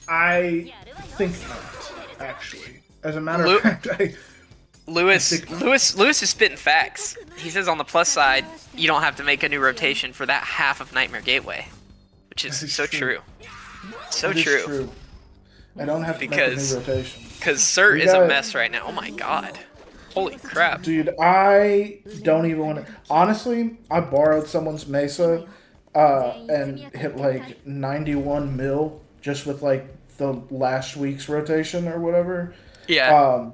not, actually. As a matter of fact, Lewis is spitting facts. He says on the plus side, you don't have to make a new rotation for that half of Nightmare Gateway, which is so true. So true. I don't have to make a new rotation. Because Cert is a mess right now. Oh my god. Holy crap. Dude, I don't even want to... Honestly, I borrowed someone's Mesa and hit like 91 mil just with like the last week's rotation or whatever. Yeah.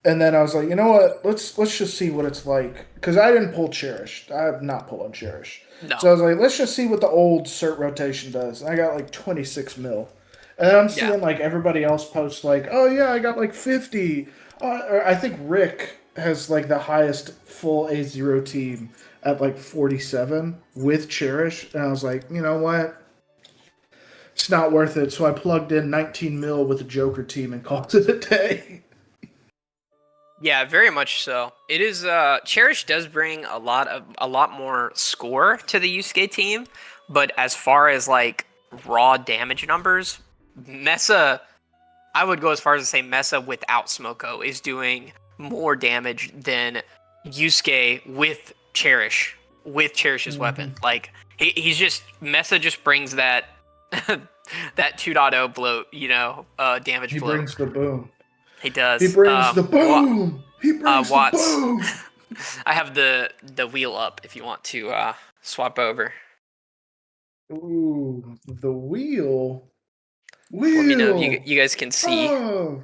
And then I was like, you know what? Let's just see what it's like, because I didn't pull Cherish. I'm not pulling Cherish. No. So I was like, let's just see what the old cert rotation does. And I got like 26 mil. And then I'm seeing like everybody else post like, oh yeah, I got like 50. Or I think Rick has like the highest full A0 team at like 47 with Cherish. And I was like, you know what? It's not worth it. So I plugged in 19 mil with the Joker team and called it a day. Yeah, very much so. It is Cherish does bring a lot more score to the Yusuke team, but as far as like raw damage numbers, Mesa, I would go as far as to say Mesa without Smoko is doing more damage than Yusuke with Cherish's weapon. Like he's just Mesa just brings that that 2.0 bloat, damage He bloat. brings the boom. He does. He brings the boom. He brings the boom. I have the wheel up if you want to swap over. Ooh, the wheel. Let me know if you guys can see. Oh,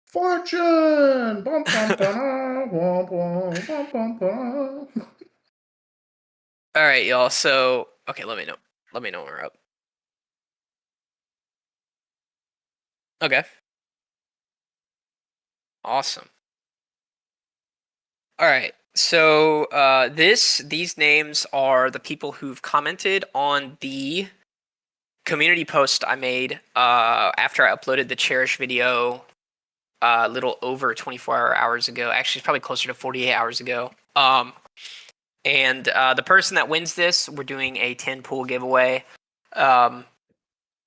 fortune. Bum, bum, bum, bum, bum, bum, bum. All right, y'all. So, okay, let me know. Let me know when we're up. Okay. Awesome. All right. So these names are the people who've commented on the community post I made after I uploaded the Cherish video a little over 24 hours ago. Actually, it's probably closer to 48 hours ago. And the person that wins this, we're doing a 10 pool giveaway.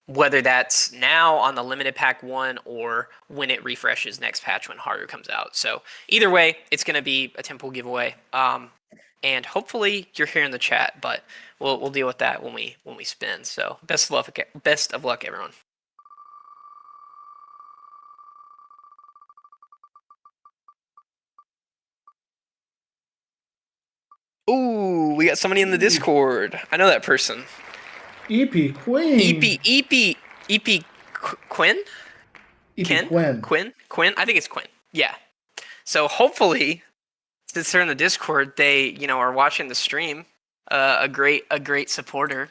Whether that's now on the limited pack 1 or when it refreshes next patch when Haru comes out. So either way, it's going to be a 10 pool giveaway. And hopefully you're here in the chat, but we'll deal with that when we spin. So best of luck, everyone. Ooh, we got somebody in the Discord. I know that person. EP Queen. EP Quinn? EP Quinn? I think it's Quinn. Yeah. So hopefully, since they're in the Discord, they, are watching the stream. A great supporter,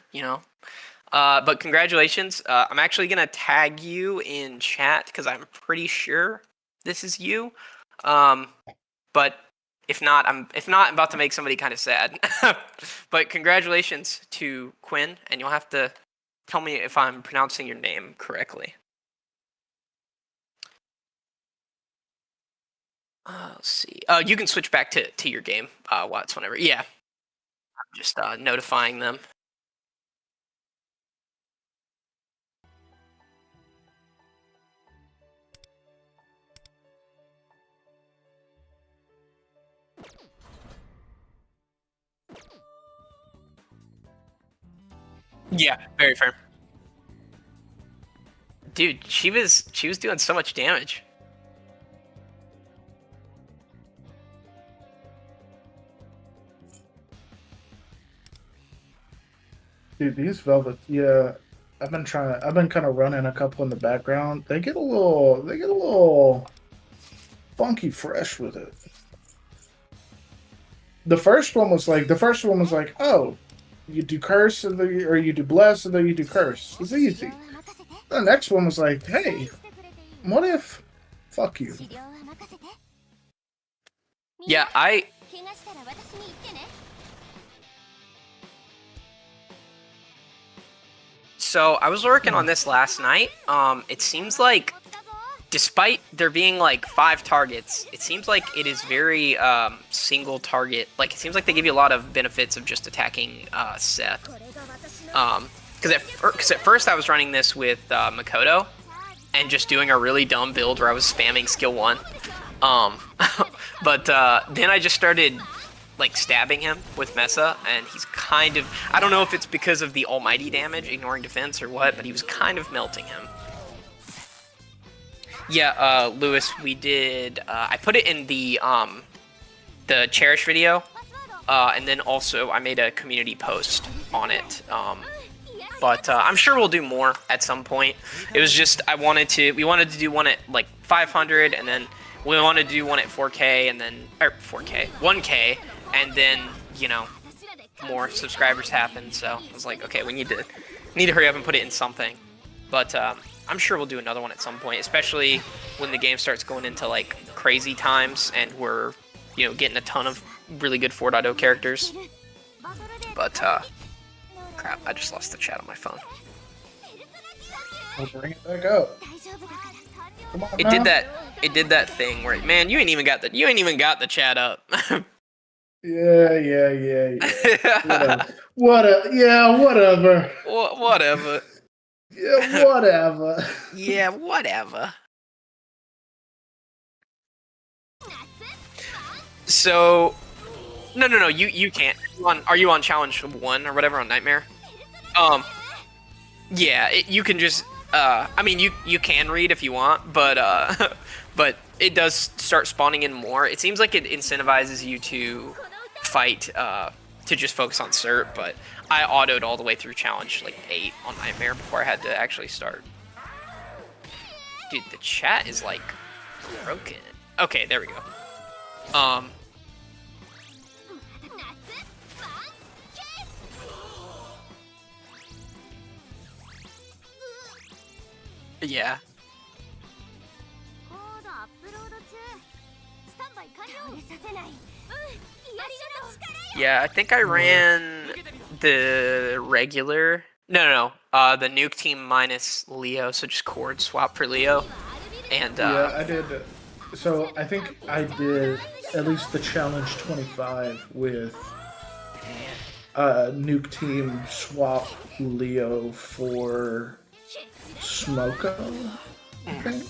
But congratulations. I'm actually gonna tag you in chat because I'm pretty sure this is you. But if not, I'm about to make somebody kind of sad. But congratulations to Quinn, and you'll have to tell me if I'm pronouncing your name correctly. Let's see. You can switch back to your game, Watts, whenever. Yeah. I'm just notifying them. Yeah, very fair. Dude, she was doing so much damage. Dude, these velvet, yeah. I've been kind of running a couple in the background. They get a little funky fresh with it. The first one was like, oh, you do curse or you do bless and then you do curse. It's easy. The next one was like, hey, what if? Fuck you. Yeah, So I was working on this last night. It seems like, despite there being like 5 targets, it seems like it is very single target. Like it seems like they give you a lot of benefits of just attacking Seth. Because at first I was running this with Makoto and just doing a really dumb build where I was spamming skill 1. But then I just started like stabbing him with Mesa, and he's kind of, I don't know if it's because of the almighty damage, ignoring defense or what, but he was kind of melting him. Yeah, Lewis, we did, I put it in the Cherish video. and then also I made a community post on it. But I'm sure we'll do more at some point. It was just we wanted to do one at like 500, and then we wanted to do one at 4K, and then 1K, and then more subscribers happen. So I was like, okay, we need to hurry up and put it in something. But I'm sure we'll do another one at some point, especially when the game starts going into like crazy times and we're getting a ton of really good 4.0 characters. But crap, I just lost the chat on my phone. I'll bring it back up. Come on, it did that thing where, man, you ain't even got the chat up. Yeah. Whatever. Whatever. Whatever. Yeah, whatever. Yeah, whatever. So, no. You can't. Are you on challenge 1 or whatever on Nightmare? Yeah. You can just. I mean, you can read if you want, but but it does start spawning in more. It seems like it incentivizes you to fight to just focus on cert, but I autoed all the way through challenge like 8 on Nightmare before I had to actually start. Dude, the chat is like broken. Okay, there we go. Yeah. Yeah, I think I ran the regular. No. The nuke team minus Leo, so just Cord swap for Leo. And yeah, I did. So I think I did at least the challenge 25 with nuke team swap Leo for Smoko, I think.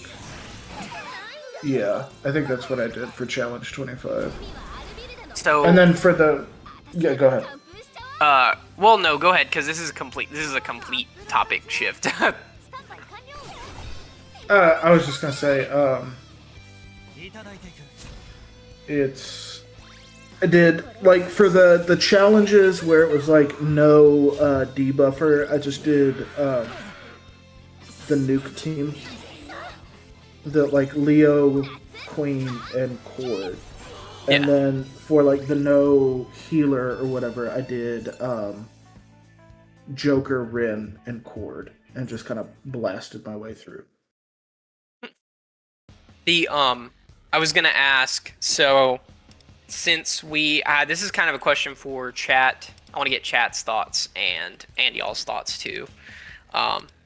Yeah, I think that's what I did for challenge 25. So, and then for the go ahead. Well, no, go ahead, because this is a complete topic shift. I was just gonna say, I did like for the challenges where it was like no debuffer. I just did the nuke team, the like Leo, Queen, and Cord. And then for like the no healer or whatever, I did Joker, Rin, and Cord, and just kind of blasted my way through. I was gonna ask. So, since we this is kind of a question for chat. I want to get chat's thoughts and y'all's thoughts too.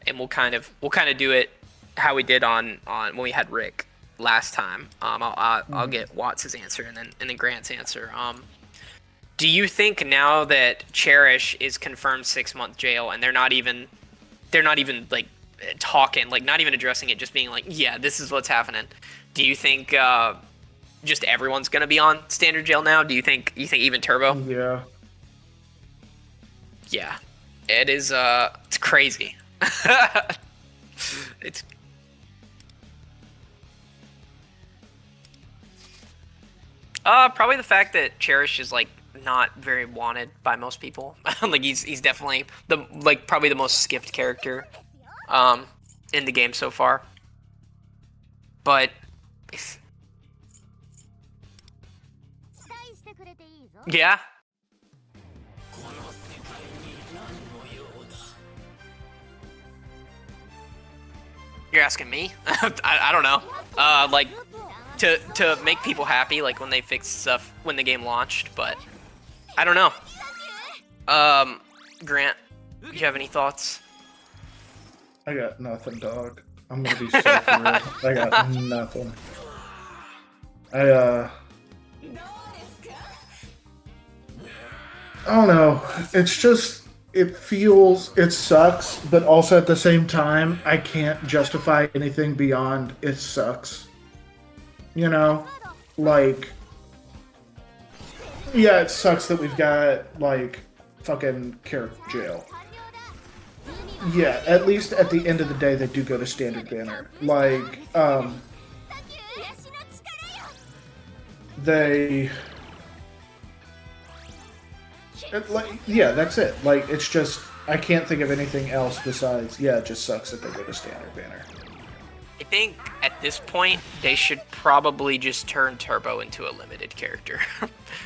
And we'll kind of do it how we did on when we had Rick last time. I'll get Watts' answer and then Grant's answer. Do you think now that Cherish is confirmed 6-month jail and they're not even like talking, like not even addressing it, just being like, yeah, this is what's happening? Do you think just everyone's gonna be on standard jail now? Do you think even Turbo? Yeah. Yeah, it is. It's crazy. It's. Probably the fact that Cherish is like not very wanted by most people. Like he's definitely probably the most skipped character, in the game so far. But yeah. You're asking me? I don't know. Like to make people happy, like when they fixed stuff when the game launched, but I don't know. Grant, do you have any thoughts? I got nothing, dog. I'm gonna be so for real. I got nothing. I don't know. It's just, it sucks, but also at the same time, I can't justify anything beyond it sucks. You know? Like, yeah, it sucks that we've got, like, fucking character jail. Yeah, at least at the end of the day, they do go to standard banner. Like, Yeah, that's it. Like, it's just I can't think of anything else besides it just sucks that they go to standard banner. I think at this point they should probably just turn Turbo into a limited character,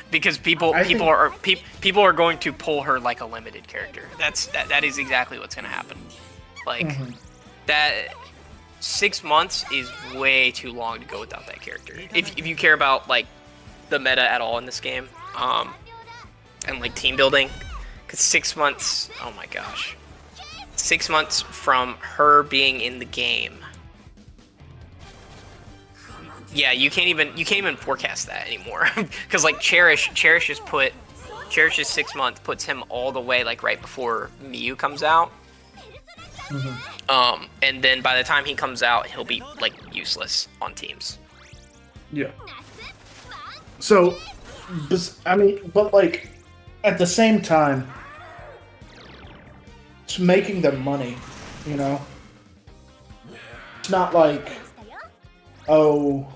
because people are going to pull her like a limited character. That is exactly what's going to happen. Like that 6 months is way too long to go without that character. If you care about like the meta at all in this game, and like team building, because 6 months, oh my gosh, 6 months from her being in the game. Yeah, you can't even forecast that anymore, because like Cherish's 6 months puts him all the way like right before Miyu comes out. And then by the time he comes out, he'll be like useless on teams. Yeah. So, but like at the same time, it's making them money, you know. It's not like, oh.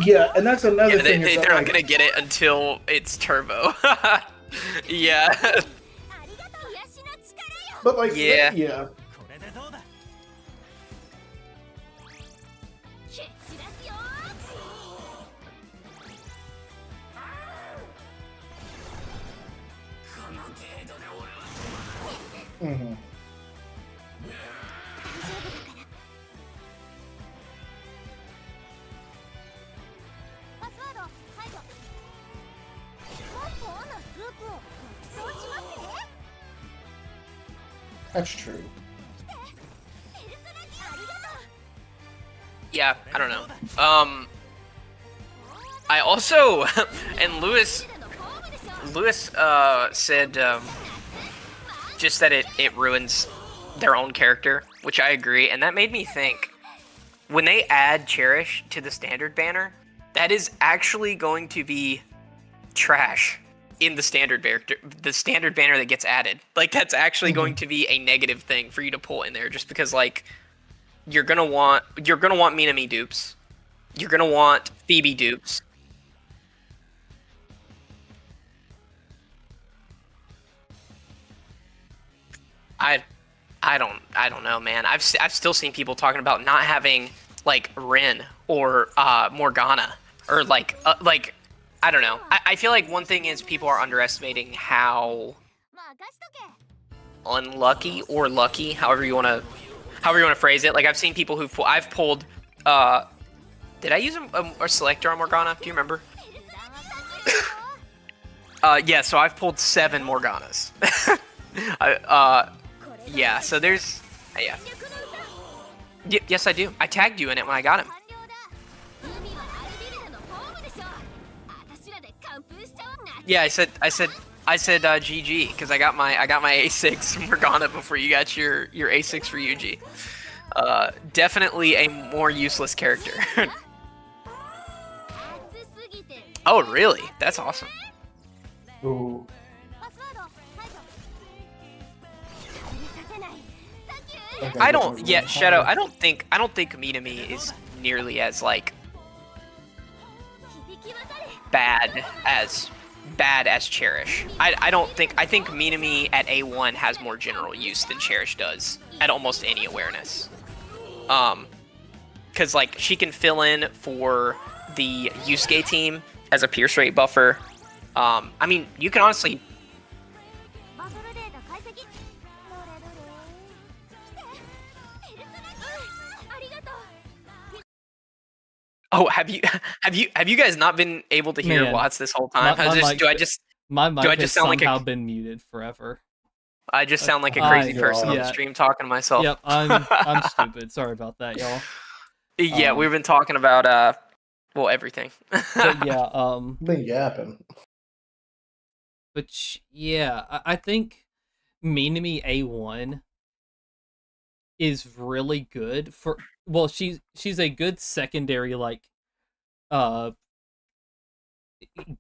Yeah, and that's another thing. They're not gonna get it until it's Turbo. Yeah. But like, yeah. That's true. Yeah, I don't know. I also and Lewis said just that it ruins their own character, which I agree, and that made me think, when they add Cherish to the standard banner, that is actually going to be trash in the standard banner that gets added. Like, that's actually going to be a negative thing for you to pull in there, just because like you're gonna want Minami dupes, you're gonna want Phoebe dupes. I don't know, man. I've still seen people talking about not having like Rin or Morgana, or like I don't know. I feel like one thing is people are underestimating how unlucky or lucky, however you want to phrase it. Like, I've seen people I've pulled. Did I use a selector on Morgana? Do you remember? Yeah. So I've pulled 7 Morganas. Yeah. So there's yeah. Yes, I do. I tagged you in it when I got him. Yeah, I said GG, because I got my A6 Morgana before you got your A6 for UG. Definitely a more useless character. Oh, really? That's awesome. Ooh. Shadow, I don't think Minami is nearly as like bad as Cherish. I think Minami at A1 has more general use than Cherish does at almost any awareness. Cause like she can fill in for the Yusuke team as a pierce rate buffer. I mean, you can honestly. Oh, have you guys not been able to hear Watts this whole time? My mic has somehow been muted forever. I just sound like a crazy person on the stream talking to myself. Yep, I'm stupid. Sorry about that, y'all. Yeah, we've been talking about everything. But yeah, been yapping. But yeah, I think Minami A1 is really good for. Well, she's a good secondary, like,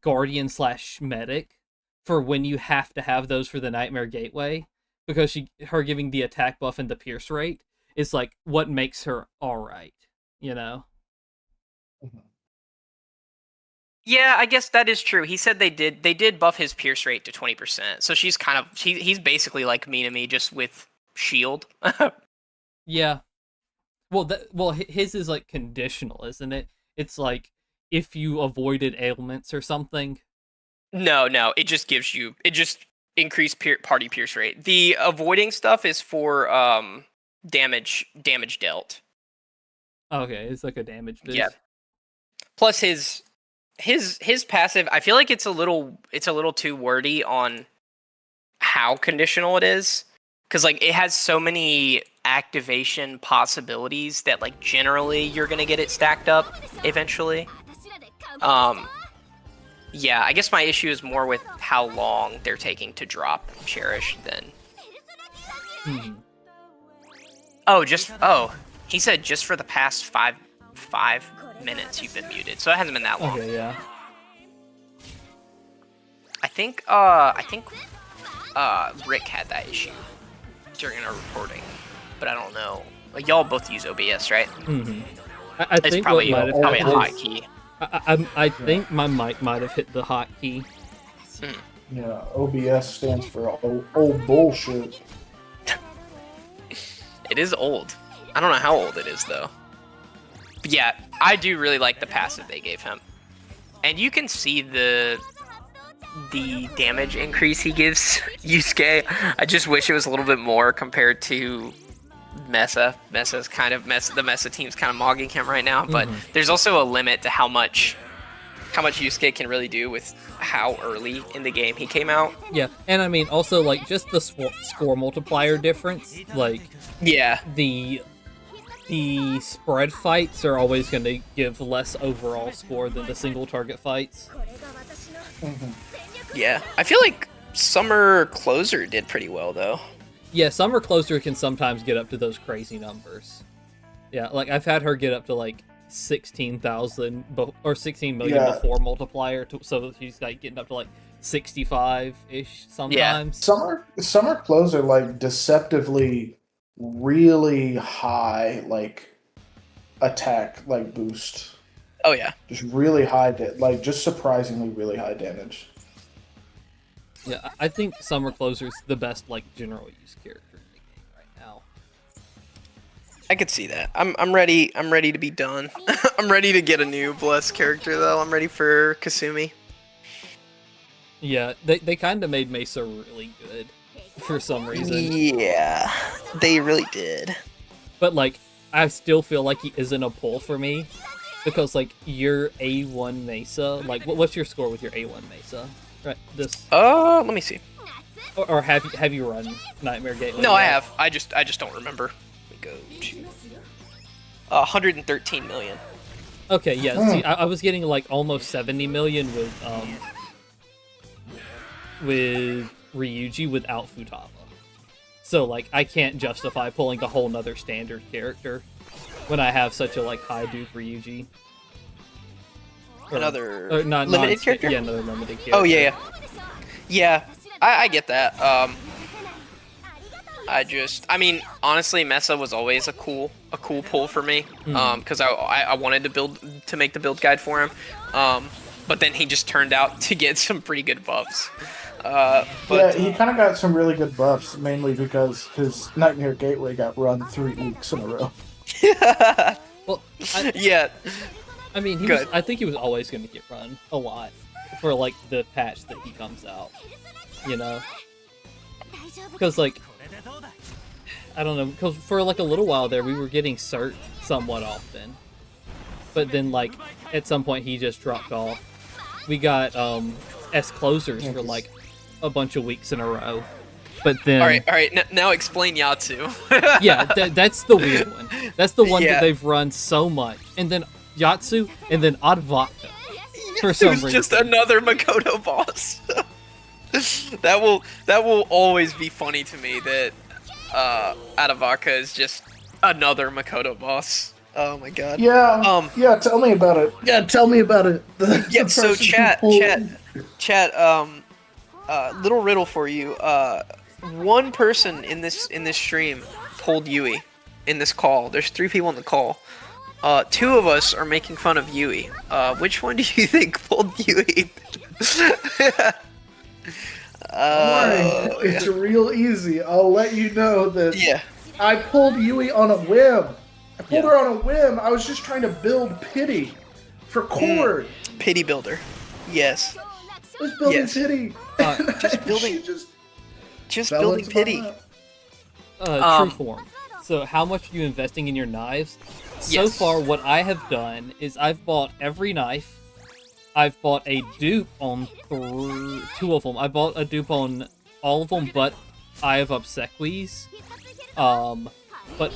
guardian / medic for when you have to have those for the Nightmare Gateway, because her giving the attack buff and the pierce rate is like what makes her alright, you know? Yeah, I guess that is true. He said they did buff his pierce rate to 20%. So she's kind of he's basically like Minami just with shield. Yeah. Well, his is like conditional, isn't it? It's like if you avoided ailments or something. No, it just increased party pierce rate. The avoiding stuff is for damage dealt. Okay, it's like a damage boost. Yeah. Plus his passive, I feel like it's a little too wordy on how conditional it is, because like it has so many activation possibilities that like generally you're gonna get it stacked up eventually. Yeah, I guess my issue is more with how long they're taking to drop Cherish than. He said just for the past five minutes you've been muted, so it hasn't been that long. Okay, yeah. I think Rick had that issue during our recording, but I don't know. Like, y'all both use OBS, right? Mm-hmm. I think it's probably a hotkey. I think my mic might have hit the hotkey. Yeah, OBS stands for old bullshit. It is old. I don't know how old it is though. But yeah, I do really like the passive they gave him, and you can see the damage increase he gives Yusuke. I just wish it was a little bit more compared to Mesa. The Mesa team's kind of mogging him right now, but there's also a limit to how much Yusuke can really do with how early in the game he came out. Yeah, and I mean also like just the score multiplier difference. Like, yeah, the spread fights are always going to give less overall score than the single target fights. Yeah, I feel like Summer Closer did pretty well though. Yeah, Summer Closer can sometimes get up to those crazy numbers. Yeah, like I've had her get up to like 16,000 or 16 million before multiplier, so she's like getting up to like 65-ish sometimes. Yeah. Summer Closer like deceptively really high like attack like boost. Oh yeah. Just really high just surprisingly really high damage. Yeah, I think Summer Closer's the best like general use character in the game right now. I could see that. I'm ready to be done. I'm ready to get a new Bless character though. I'm ready for Kasumi. Yeah, they kind of made Mesa really good for some reason. Yeah, they really did. But like, I still feel like he isn't a pull for me, because like your A1 Mesa, like what's your score with your A1 Mesa? Right, this. Let me see. Or have you run Nightmare Gateway? No, I have. I just don't remember. Let me go to 113 million. Okay, yeah. See, I was getting like almost 70 million with Ryuji without Futaba. So like I can't justify pulling a whole nother standard character when I have such a like high Duke Ryuji. Another limited character? Yeah, another limited character. Oh yeah. I get that. I mean, honestly, Mesa was always a cool pull for me. Because I wanted to make the build guide for him. But then he just turned out to get some pretty good buffs. But he kind of got some really good buffs, mainly because his Nightmare Gateway got run 3 weeks in a row. Well, yeah. I mean, I think he was always going to get run a lot for like the patch that he comes out, you know? Because like, I don't know, because for like a little while there, we were getting Cert somewhat often, but then like at some point he just dropped off. We got S closers for like a bunch of weeks in a row, but then all right. Now explain Yatsu. Yeah, that's the weird one. That's the one that they've run so much, and then Yatsu, and then Advaka. For some reason, just another Makoto boss. that will always be funny to me that Advaka is just another Makoto boss. Oh my god. Yeah. Yeah. Tell me about it. Yeah. Tell me about it. Yeah. So chat. Little riddle for you. one person in this stream pulled Yui in this call. There's 3 people in the call. 2 of us are making fun of Yui. Which one do you think pulled Yui? It's real easy. I'll let you know that. Yeah. I pulled Yui on a whim. I pulled her on a whim. I was just trying to build pity for Cord. Pity builder. Yes. I was building pity. Just building pity. True form. So how much are you investing in your knives? So far, what I have done is I've bought every knife. I've bought a dupe on 2 of them. I bought a dupe on all of them, but Eye of Obsequies. But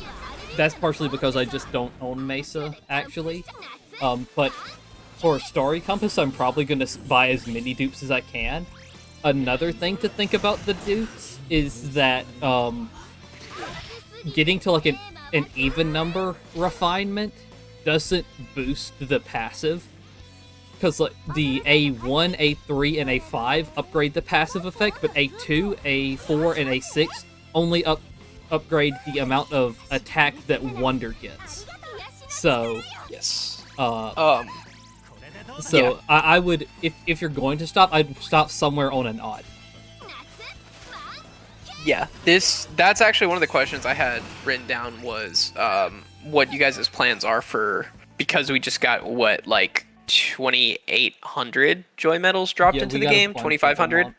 that's partially because I just don't own Mesa, actually. But for Starry Compass, I'm probably going to buy as many dupes as I can. Another thing to think about the dupes is that getting to like an even number refinement doesn't boost the passive. Because like the A1, A3, and A5 upgrade the passive effect, but A2, A4, and A6 only upgrade the amount of attack that Wonder gets. So yes. I would, if you're going to stop, I'd stop somewhere on an odd. Yeah, that's actually one of the questions I had written down was what you guys' plans are for, because we just got like 2,800 joy medals dropped into the game, 2,500.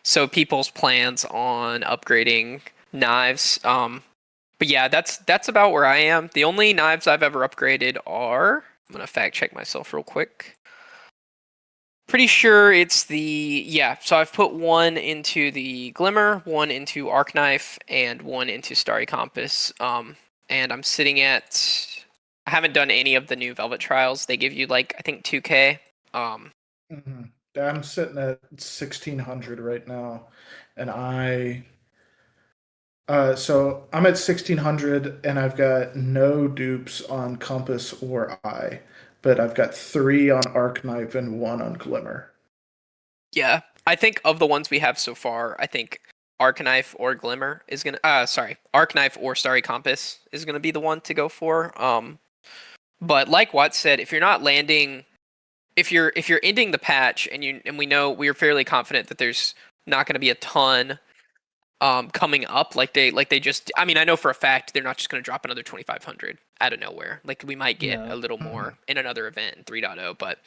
So people's plans on upgrading knives. But yeah, that's about where I am. The only knives I've ever upgraded are, I'm gonna fact check myself real quick. Pretty sure it's so I've put 1 into the Glimmer, 1 into Arc Knife, and 1 into Starry Compass. And I'm sitting at, I haven't done any of the new Velvet Trials. They give you like, I think 2K. I'm sitting at 1,600 right now, and so I'm at 1,600, and I've got no dupes on Compass or Eye, but I've got 3 on Arc Knife and 1 on Glimmer. Yeah, I think of the ones we have so far, I think Arc Knife or Glimmer is gonna. Arc Knife or Starry Compass is gonna be the one to go for. But like Watt said, if you're not landing, if you're ending the patch, and we know we're fairly confident that there's not going to be a ton coming up, like they just. I mean, I know for a fact they're not just going to drop another 2,500 out of nowhere. Like we might get a little more in another event in 3.0, but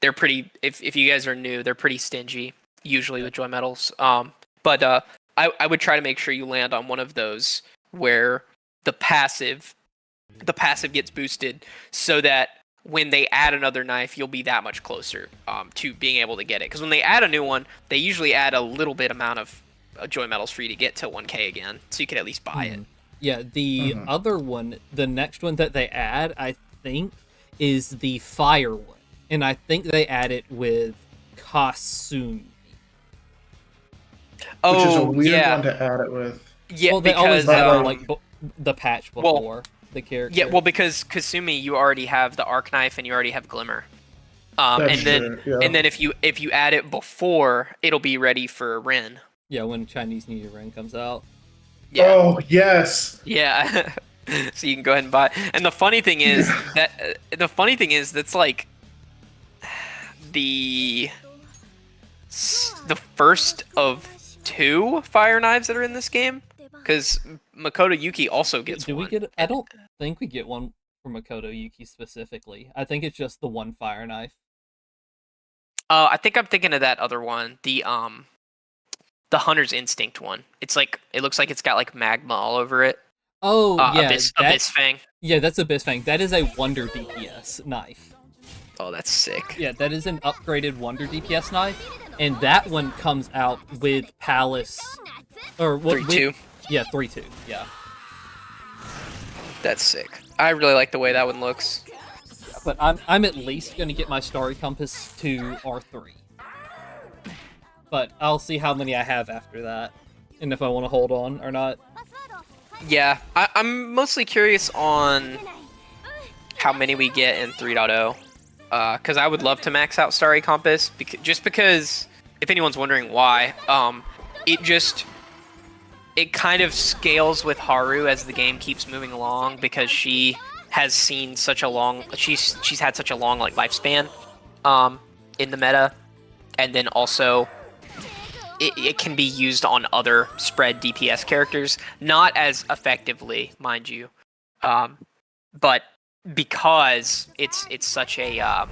they're pretty. If you guys are new, they're pretty stingy usually with joy medals. But I would try to make sure you land on one of those where the passive gets boosted, so that when they add another knife, you'll be that much closer to being able to get it. Because when they add a new one, they usually add a little bit amount of joy medals for you to get to 1K again, so you can at least buy it. Yeah, the other one, the next one that they add, I think, is the fire one, and I think they add it with Kasumi. Which is a weird one to add it with. Yeah, well, they always had like the patch before. The character. Yeah, well, because Kasumi, you already have the Arc Knife and you already have Glimmer, and then if you add it before, it'll be ready for Ren. Yeah, when Chinese New Year Ren comes out. Yeah. Oh yes. Yeah. So you can go ahead and buy. And the funny thing is that's like the first of 2 fire knives that are in this game. Because Makoto Yuki also gets one. I don't think we get one for Makoto Yuki specifically. I think it's just the one fire knife. I think I'm thinking of that other one, the Hunter's Instinct one. It's like, it looks like it's got like magma all over it. Oh yeah, Abyss Fang. Yeah, that's Abyss Fang. That is a Wonder DPS knife. Oh, that's sick. Yeah, that is an upgraded Wonder DPS knife, and that one comes out with Palace or 3-2. Yeah, 3-2, yeah. That's sick. I really like the way that one looks. Yeah, but I'm at least going to get my Starry Compass to R3. But I'll see how many I have after that, and if I want to hold on or not. Yeah, I'm mostly curious on how many we get in 3.0. Because I would love to max out Starry Compass, just because, if anyone's wondering why, it kind of scales with Haru as the game keeps moving along because she has seen such a long she's had such a long like lifespan in the meta, and then also it can be used on other spread DPS characters, not as effectively, mind you, but because it's such a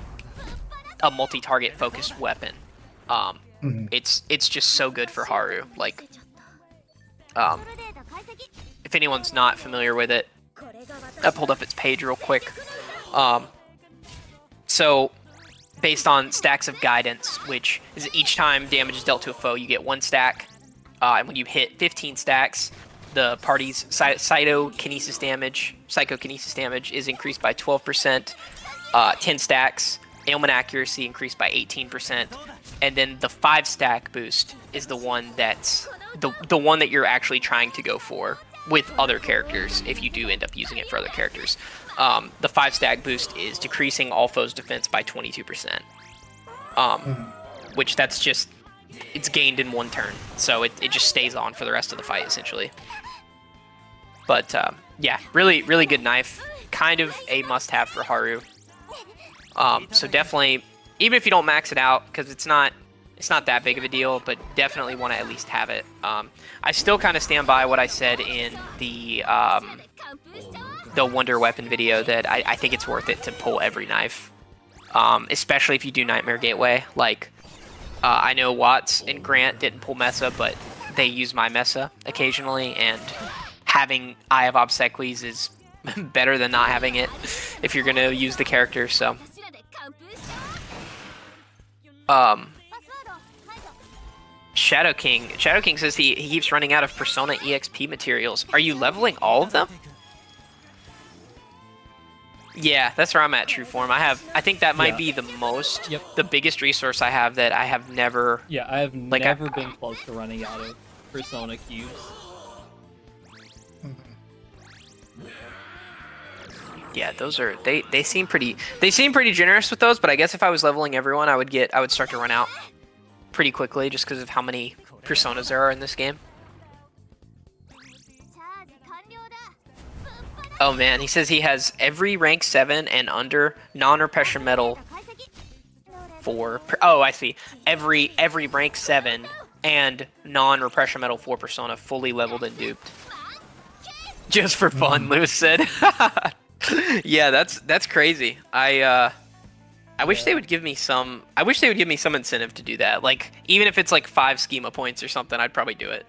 multi-target focused weapon, it's just so good for Haru. Like, if anyone's not familiar with it, I pulled up its page real quick. So, based on stacks of guidance, which is each time damage is dealt to a foe, you get 1 stack. And when you hit 15 stacks, the party's psychokinesis damage is increased by 12%. 10 stacks, ailment accuracy increased by 18%. And then the 5 stack boost is the one that's the one that you're actually trying to go for with other characters if you do end up using it for other characters. The 5 stack boost is decreasing all foes' defense by 22%. Which that's just, it's gained in 1 turn. So it just stays on for the rest of the fight, essentially. But yeah, really, really good knife. Kind of a must-have for Haru. So definitely, even if you don't max it out, because it's not that big of a deal, but definitely want to at least have it. I still kind of stand by what I said in the Wonder Weapon video, that I think it's worth it to pull every knife, especially if you do Nightmare Gateway. Like, I know Watts and Grant didn't pull Mesa, but they use my Mesa occasionally, and having Eye of Obsequies is better than not having it if you're going to use the character, so... Shadow King says he keeps running out of Persona EXP materials. Are you leveling all of them? Yeah, that's where I'm at, True Form. I think that might be the most, the biggest resource I have that I have never... Yeah, I have never been close to running out of Persona cubes. Yeah, those are they seem pretty generous with those, but I guess if I was leveling everyone, I would start to run out pretty quickly just because of how many personas there are in this game. Oh man, he says he has every rank 7 and under non-repression medal 4. Oh, I see. Every rank 7 and non-repression medal 4 persona fully leveled and duped. Just for fun, Lewis said. Yeah, that's crazy. I wish they would give me some. I wish they would give me some incentive to do that. Like, even if it's like 5 schema points or something, I'd probably do it.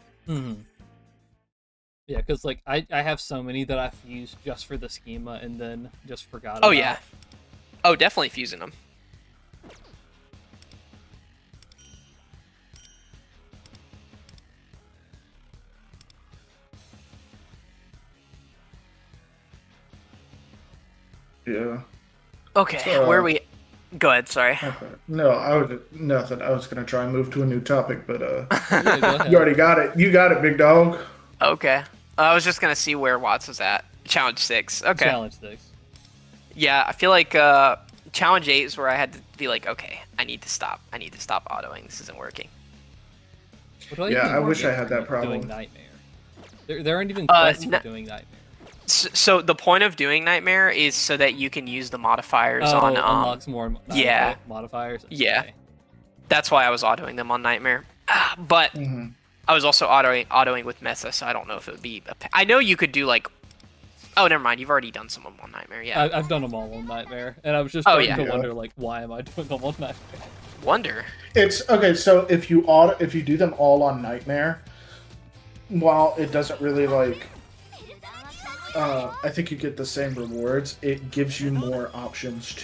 Yeah, because like I have so many that I've used just for the schema and then just forgot. Oh yeah. Oh, definitely fusing them. Yeah. Okay, where are we? Go ahead, sorry. Okay. No, I was nothing. I was gonna try and move to a new topic, but Yeah, you already got it. You got it, big dog. Okay. I was just gonna see where Watts was at. Challenge 6. Okay. Challenge 6. Yeah, I feel like Challenge 8 is where I had to be like, okay, I need to stop autoing. This isn't working. Yeah, I wish I had that problem. Doing Nightmare. There aren't even quests for doing Nightmare. So the point of doing Nightmare is so that you can use the modifiers on unlocks more modifiers. Yeah. Okay. That's why I was autoing them on Nightmare. But I was also autoing with Mesa, so I don't know if it would be I know you could do like, oh, never mind, you've already done some of them on Nightmare. Yeah, I've done them all on Nightmare, and I was just starting to wonder, like, why am I doing them on Nightmare? Wonder. It's okay. So if you do them all on Nightmare, while it doesn't really like, I think you get the same rewards. It gives you more options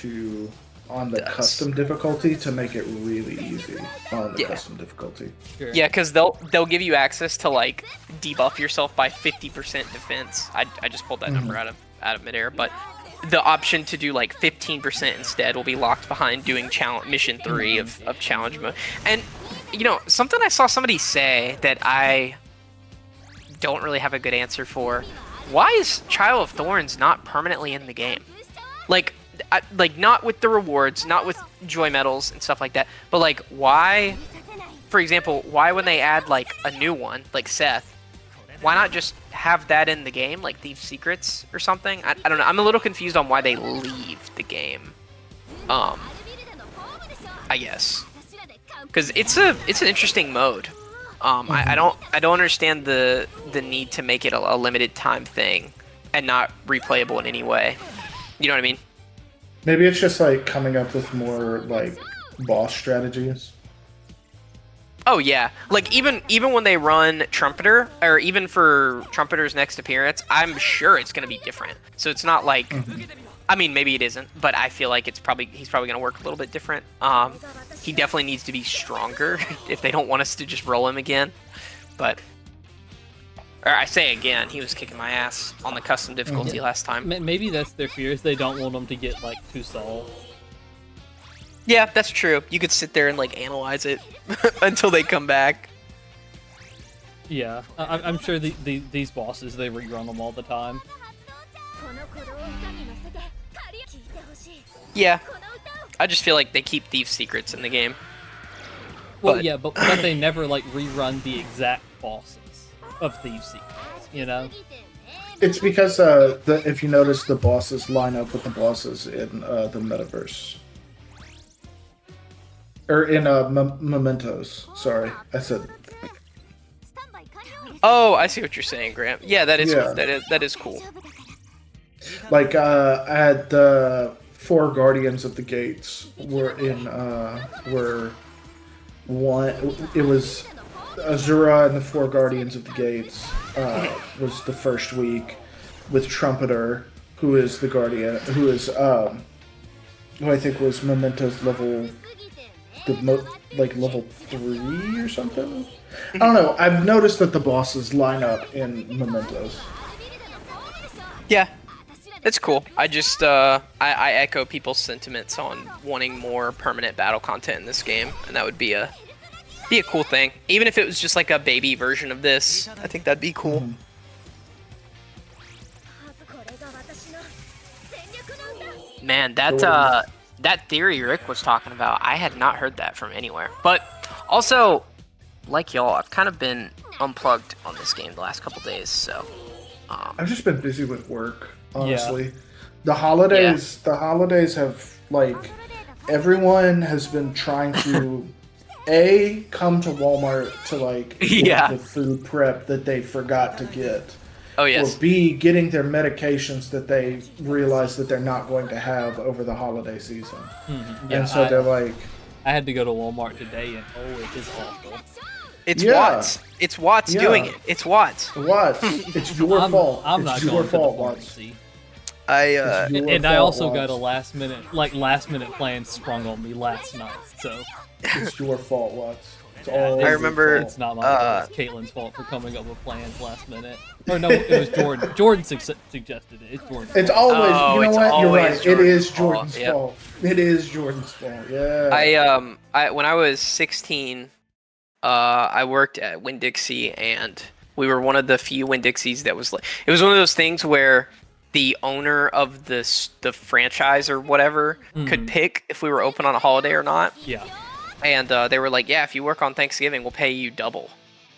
on the custom difficulty to make it really easy on the custom difficulty. Sure. Yeah, because they'll give you access to like debuff yourself by 50% defense. I just pulled that number out of midair, but the option to do like 15% instead will be locked behind doing mission 3 of challenge mode. And you know, something I saw somebody say that I don't really have a good answer for. Why is Child of Thorns not permanently in the game? Like not with the rewards, not with joy medals and stuff like that, but like why for example, why when they add like a new one, like Seth, why not just have that in the game, like Thieves' Secrets or something? I don't know. I'm a little confused on why they leave the game. I guess because it's an interesting mode. I don't understand the need to make it a limited time thing and not replayable in any way. You know what I mean? Maybe it's just like coming up with more like boss strategies. Oh yeah, like even when they run Trumpeter, or even for Trumpeter's next appearance, I'm sure it's gonna be different. So it's not like, I mean maybe it isn't, but I feel like he's probably gonna work a little bit different. He definitely needs to be stronger if they don't want us to just roll him again. But, or I say again, he was kicking my ass on the custom difficulty last time. Maybe that's their fears. They don't want him to get like too solved. Yeah, that's true. You could sit there and like analyze it until they come back. Yeah, I'm sure these bosses, they rerun them all the time. Yeah, I just feel like they keep Thieves' Secrets in the game. Well, yeah, but they never like rerun the exact bosses of Thieves' Secrets, you know? It's because if you notice, the bosses line up with the bosses in the metaverse. Or in Mementos. Sorry, I said. Oh, I see what you're saying, Grant. Yeah, that is cool. Like I had the 4 Guardians of the Gates were one. It was Azura and the 4 Guardians of the Gates was the first week with Trumpeter, who is the Guardian, who I think was Mementos level. Level 3 or something? I don't know. I've noticed that the bosses line up in Mementos. Yeah, it's cool. I just, I echo people's sentiments on wanting more permanent battle content in this game, and that would be a cool thing. Even if it was just like a baby version of this, I think that'd be cool. Man, that theory Rick was talking about, I had not heard that from anywhere. But also, like y'all, I've kind of been unplugged on this game the last couple days, so... I've just been busy with work, honestly. Yeah. The holidays have, like, everyone has been trying to, A, come to Walmart to, like, get the food prep that they forgot to get. Oh, yes. Or B, getting their medications that they realize that they're not going to have over the holiday season. Yeah, and so they're like... I had to go to Walmart today, and it is awful. It's Watts. It's Watts doing it. It's Watts. Watts. It's your fault. I'm not going to the pharmacy. I also got a last minute plan sprung on me last night, so... It's your fault, Watts. I remember it's not my fault. It's Caitlin's fault for coming up with plans last minute. Oh no, it was Jordan. Jordan suggested it. It's Jordan's It's fault. always, you know what? You're right. It is Jordan's fault. It is Jordan's fault. Yeah. I when I was 16, I worked at Winn-Dixie, and we were one of the few Winn-Dixies that was like, it was one of those things where the owner of the franchise or whatever could pick if we were open on a holiday or not. Yeah. And they were like, yeah, if you work on Thanksgiving, we'll pay you double.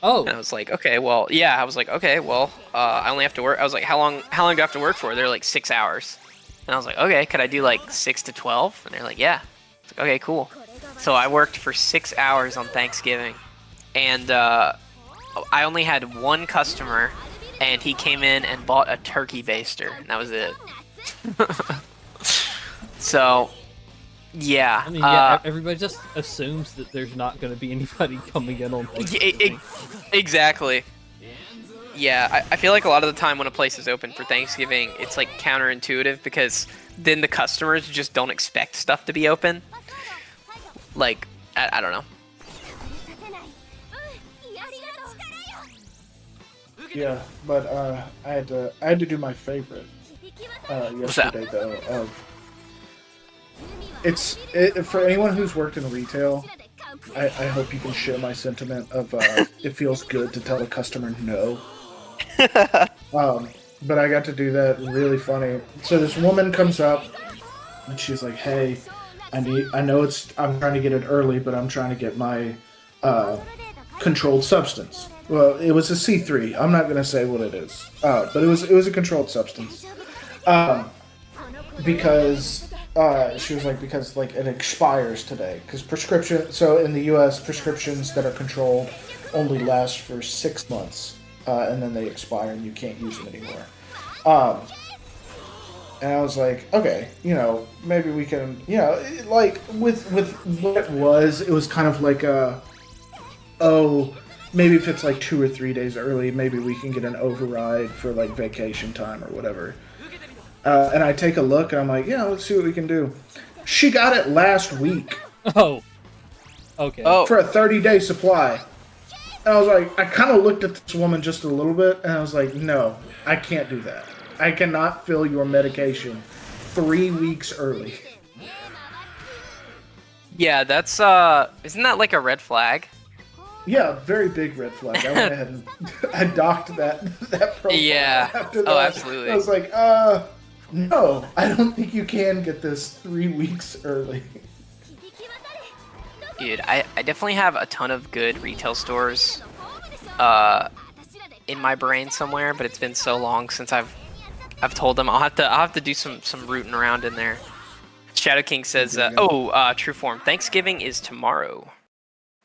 Oh. And I was like, okay, well, yeah. I was like, okay, well, I only have to work. I was like, how long do I have to work for? They're like 6 hours. And I was like, okay, could I do like 6 to 12? And they're like, yeah. I was like, okay, cool. So I worked for 6 hours on Thanksgiving. And I only had one customer, and he came in and bought a turkey baster. And that was it. So... yeah. I mean, everybody just assumes that there's not going to be anybody coming in on Thanksgiving. Exactly. Yeah, I feel like a lot of the time when a place is open for Thanksgiving, it's like counterintuitive because then the customers just don't expect stuff to be open. Like, I don't know. Yeah, but I had to do my favorite yesterday though. For anyone who's worked in retail, I hope you can share my sentiment of it feels good to tell a customer no. But I got to do that. Really funny. So this woman comes up and she's like, "Hey, I'm trying to get it early, but I'm trying to get my controlled substance. Well, it was a C3. I'm not going to say what it is, but it was a controlled substance. Because she was like, because like it expires today. Because so in the U.S. prescriptions that are controlled only last for 6 months, and then they expire and you can't use them anymore. And I was like, okay, maybe we can, like with what it was kind of like maybe if it's like 2 or 3 days early, maybe we can get an override for like vacation time or whatever. And I take a look and I'm like, yeah, let's see what we can do. She got it last week. Oh. Okay. Oh. For a 30-day supply. And I was like, I kind of looked at this woman just a little bit and I was like, no, I can't do that. I cannot fill your medication 3 weeks early. Yeah, that's isn't that like a red flag? Yeah, very big red flag. I went ahead and I docked that profile. Yeah. After that. Oh, absolutely. I was like, no, I don't think you can get this 3 weeks early. Dude, I definitely have a ton of good retail stores in my brain somewhere, but it's been so long since I've told them. I'll have to do some rooting around in there. Shadow King says, true form. Thanksgiving is tomorrow.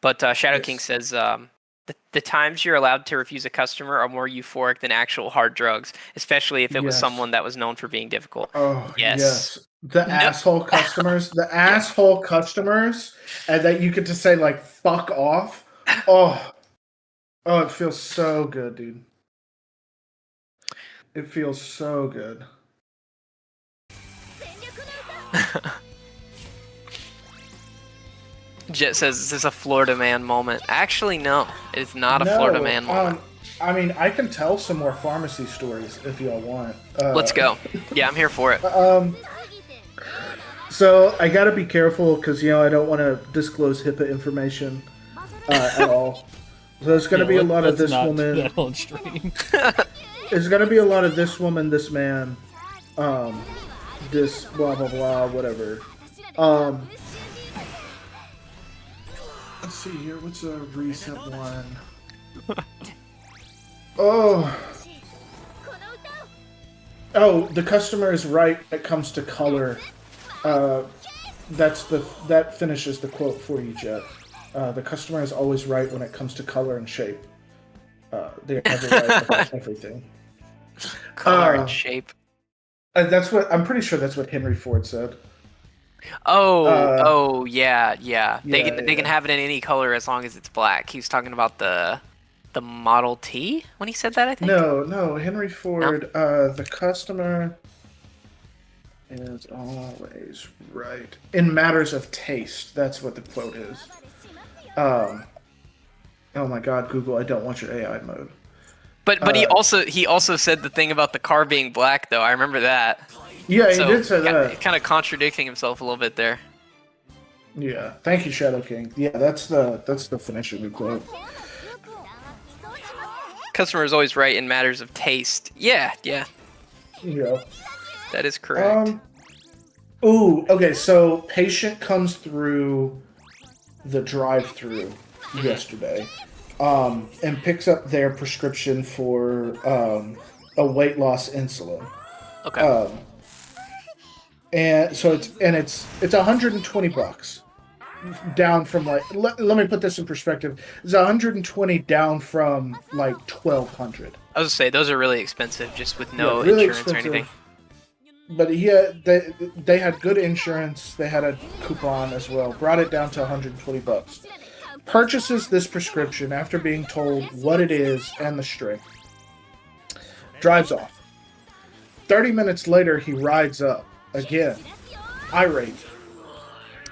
But Shadow King says, the times you're allowed to refuse a customer are more euphoric than actual hard drugs, especially if it was someone that was known for being difficult. Oh, yes. Asshole customers, and that you get to say, like, fuck off. Oh, it feels so good, dude. It feels so good. Jet says, is this a Florida man moment? Actually, no. It's not a Florida man moment. I mean, I can tell some more pharmacy stories if y'all want. Let's go. Yeah, I'm here for it. So, I gotta be careful because, I don't want to disclose HIPAA information at all. So, there's gonna be a lot of this woman. On stream. There's gonna be a lot of this woman, this man, this blah blah blah, whatever. Let's see here. What's a recent one? Oh, the customer is right when it comes to color. That finishes the quote for you, Jet. The customer is always right when it comes to color and shape. They're never right about everything. Color and shape. I'm pretty sure that's what Henry Ford said. Yeah. They can have it in any color as long as it's black. He was talking about the Model T when he said that, I think. No, Henry Ford. No? The customer is always right in matters of taste. That's what the quote is. Oh my God, Google! I don't want your AI mode. But he also said the thing about the car being black, though. I remember that. Yeah, he did say that. Kind of contradicting himself a little bit there. Yeah, thank you, Shadow King. Yeah, that's the finish of the quote. Customer is always right in matters of taste. Yeah. Yeah. That is correct. Okay, so patient comes through the drive-thru yesterday, and picks up their prescription for a weight loss insulin. Okay. And so it's $120 down from like let me put this in perspective. It's $120 down from like $1,200. I was gonna say those are really expensive, just with no really insurance expensive. Or anything. But they had good insurance. They had a coupon as well. Brought it down to $120. Purchases this prescription after being told what it is and the strength. Drives off. 30 minutes later, he rides up again, irate,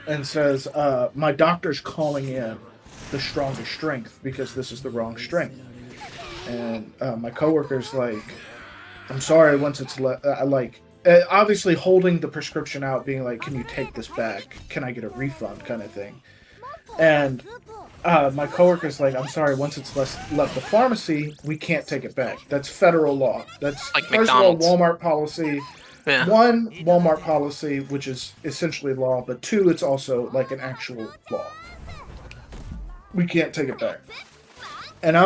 and says, my doctor's calling in the stronger strength because this is the wrong strength. And my coworker's like, I'm sorry, once it's obviously holding the prescription out, being like, can you take this back? Can I get a refund kind of thing? And my coworker's like, I'm sorry, once it's left the pharmacy, we can't take it back. That's federal law. That's, like first McDonald's. of all, Walmart policy. Yeah. One, Walmart policy, which is essentially law, but two, it's also like an actual law. we can't take it back. And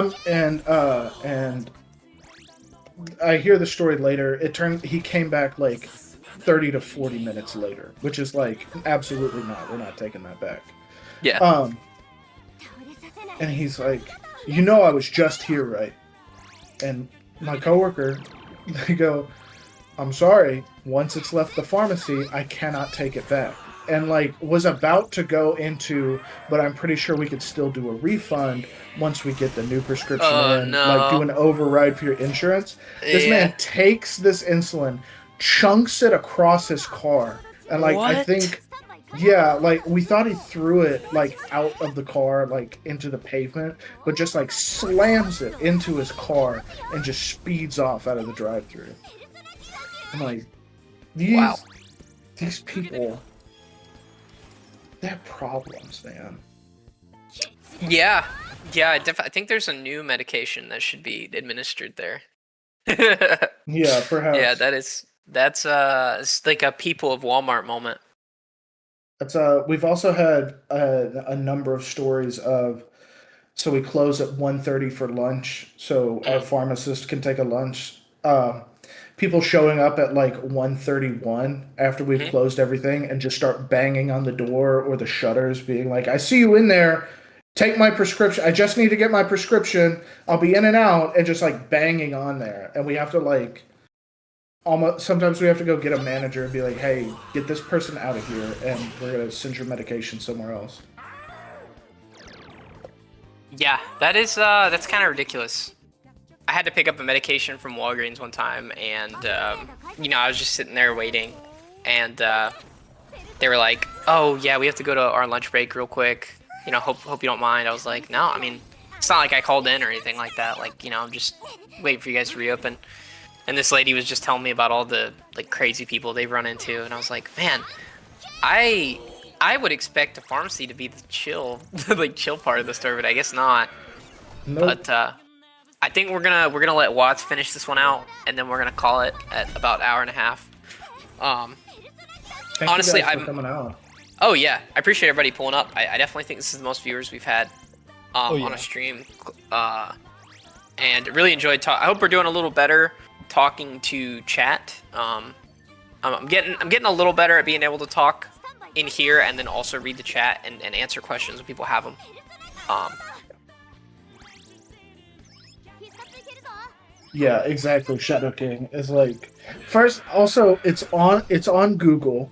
I hear the story later. He came back like 30 to 40 minutes later, which is like, absolutely not. We're not taking that back. Yeah. And he's like, I was just here, right? And my coworker, they go, I'm sorry. Once it's left the pharmacy, I cannot take it back. And like was about to go into, but I'm pretty sure we could still do a refund once we get the new prescription in. No. Like do an override for your insurance. This man takes this insulin, chunks it across his car, and like what? I think, yeah, like we thought he threw it like out of the car, like into the pavement, but just like slams it into his car and just speeds off out of the drive-thru. I'm like, these people. They have problems, man. Yeah, I think there's a new medication that should be administered there. Yeah, perhaps. Yeah, that's it's like a people of Walmart moment. That's we've also had a number of stories of, so we close at 1:30 for lunch, so our pharmacist can take a lunch. People showing up at like 1:31 after we've closed everything and just start banging on the door or the shutters, being like, I see you in there, take my prescription, I just need to get my prescription, I'll be in and out, and just like banging on there. And we have to like, sometimes we have to go get a manager and be like, hey, get this person out of here and we're going to send your medication somewhere else. Yeah, that's kind of ridiculous. I had to pick up a medication from Walgreens one time, and I was just sitting there waiting, and they were like, "Oh yeah, we have to go to our lunch break real quick. Hope you don't mind." I was like, "No, I mean, it's not like I called in or anything like that. Like, I'm just waiting for you guys to reopen." And this lady was just telling me about all the like crazy people they've run into, and I was like, "Man, I would expect a pharmacy to be the chill, chill part of the store, but I guess not." Nope. But I think we're gonna let Watts finish this one out, and then we're gonna call it at about an hour and a half. Honestly, I'm coming out. Oh yeah, I appreciate everybody pulling up. I definitely think this is the most viewers we've had on a stream, and really enjoyed I hope we're doing a little better talking to chat. I'm getting a little better at being able to talk in here and then also read the chat and answer questions when people have them. Yeah, exactly. Shadow King is like, first, also it's on Google,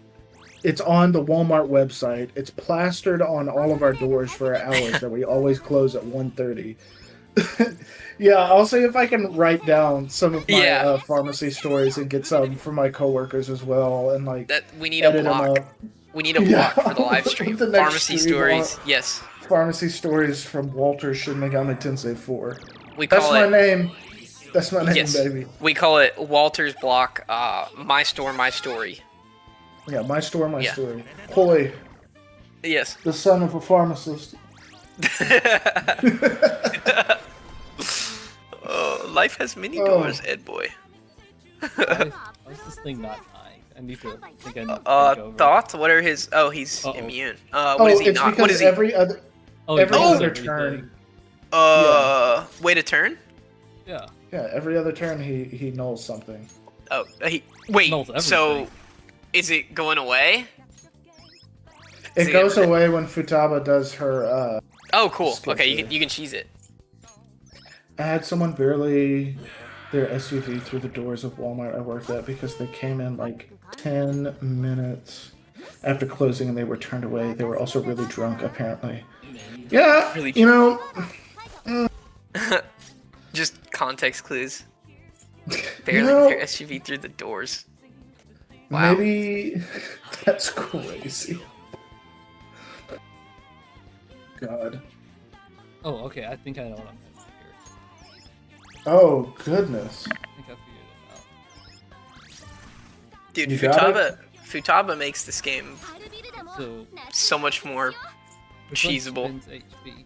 it's on the Walmart website, it's plastered on all of our doors for our hours that we always close at 1:30. Yeah, I'll see if I can write down some of my pharmacy stories and get some for my coworkers as well, and like that we need a block. We need a block for the live stream. The pharmacy stories, yes. Pharmacy stories from Walter Shin Megami Tensei 4. That's my name. That's my name, baby. We call it Walter's Block, My Store, My Story. Yeah, My Store, My Story. Hoy. Yes. The son of a pharmacist. Life has many doors, Ed boy. Why is this thing not dying? I need to think I need to take over. Thoughts? What are his... Oh, he's immune. What is he it's not? Because what is he? every other turn... Wait a turn? Yeah. Yeah, every other turn he nulls something. Oh, wait, so is it going away? It goes away when Futaba does her, Oh, cool. Okay, you can cheese it. I had someone barely their SUV through the doors of Walmart I worked at because they came in like 10 minutes after closing and they were turned away. They were also really drunk, apparently. Yeah, really Just context clues. Barely their SUV through the doors. Wow. Maybe that's crazy. God. Oh, okay. I think I know what I'm doing here. Oh, goodness. I think I figured it out. Dude, Futaba makes this game so much more cheesable. HP.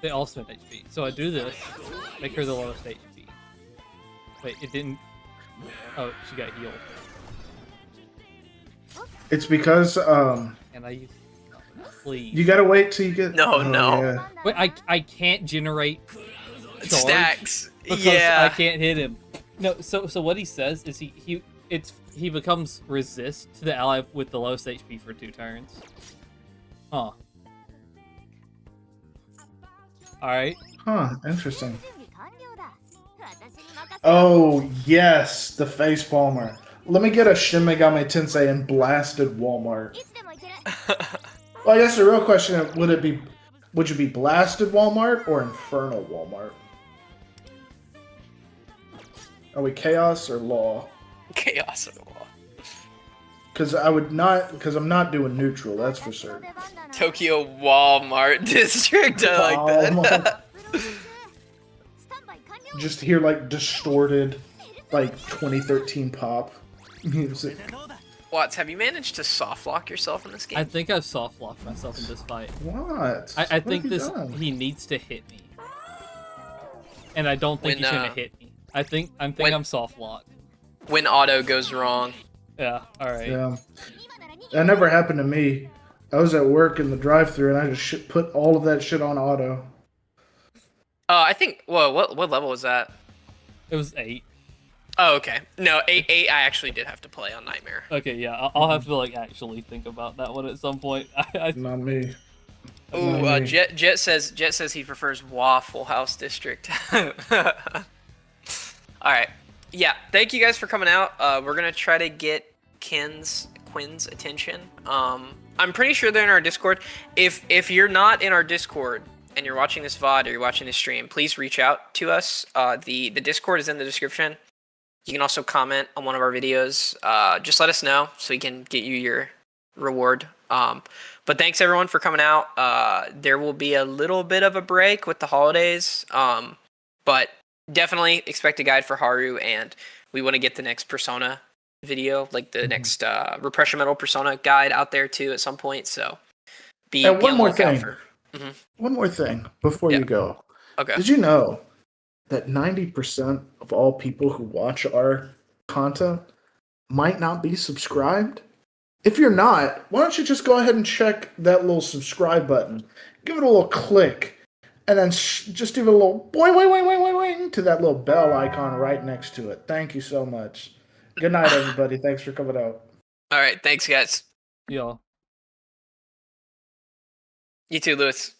They all spend HP. So I do this, make her the lowest HP. Wait, it didn't... Oh, she got healed. It's because, And I use... Please. You gotta wait till you get. No. Yeah. Wait, I can't generate charge Stacks. because Yeah. I can't hit him. No, so what he says is he becomes resist to the ally with the lowest HP for 2 turns. Huh. Alright. Huh, interesting. Oh, yes, the face palmer. Let me get a Shin Megami Tensei and blasted Walmart. Well, I guess the real question is, would you be blasted Walmart or Inferno Walmart? Are we Chaos or Law? Chaos or Law. Because I'm not doing neutral, that's for certain. Tokyo Walmart District. I like that. Just hear like distorted, like 2013 pop music. Watts, have you managed to soft lock yourself in this game? I think I've soft locked myself in this fight. What? I think he needs to hit me. And I don't think he's gonna hit me. I'm soft locked. When auto goes wrong. Yeah, alright. Yeah. That never happened to me. I was at work in the drive-thru and I just put all of that shit on auto. I think. Whoa, what level was that? It was 8. Oh, okay. No, 8. I actually did have to play on Nightmare. Okay, yeah, I'll have to like actually think about that one at some point. Not me. Ooh, Jet says he prefers Waffle House District. All right. Yeah, thank you guys for coming out. We're gonna try to get Quinn's attention. I'm pretty sure they're in our Discord. If you're not in our Discord and you're watching this VOD or you're watching this stream, please reach out to us. The Discord is in the description. You can also comment on one of our videos. Just let us know so we can get you your reward. But thanks everyone for coming out. There will be a little bit of a break with the holidays. But definitely expect a guide for Haru, and we want to get the next Persona video, like the next Repression Metal Persona guide out there too at some point. So be one more thing. Mm-hmm. One more thing before you go. Okay. Did you know that 90% of all people who watch our content might not be subscribed? If you're not, why don't you just go ahead and check that little subscribe button, give it a little click, and then just give it a little boing to that little bell icon right next to it. Thank you so much. Good night, everybody. Thanks for coming out. All right. Thanks, guys. Yeah. You too, Lewis.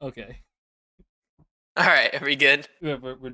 Okay. All right. Are we good? We're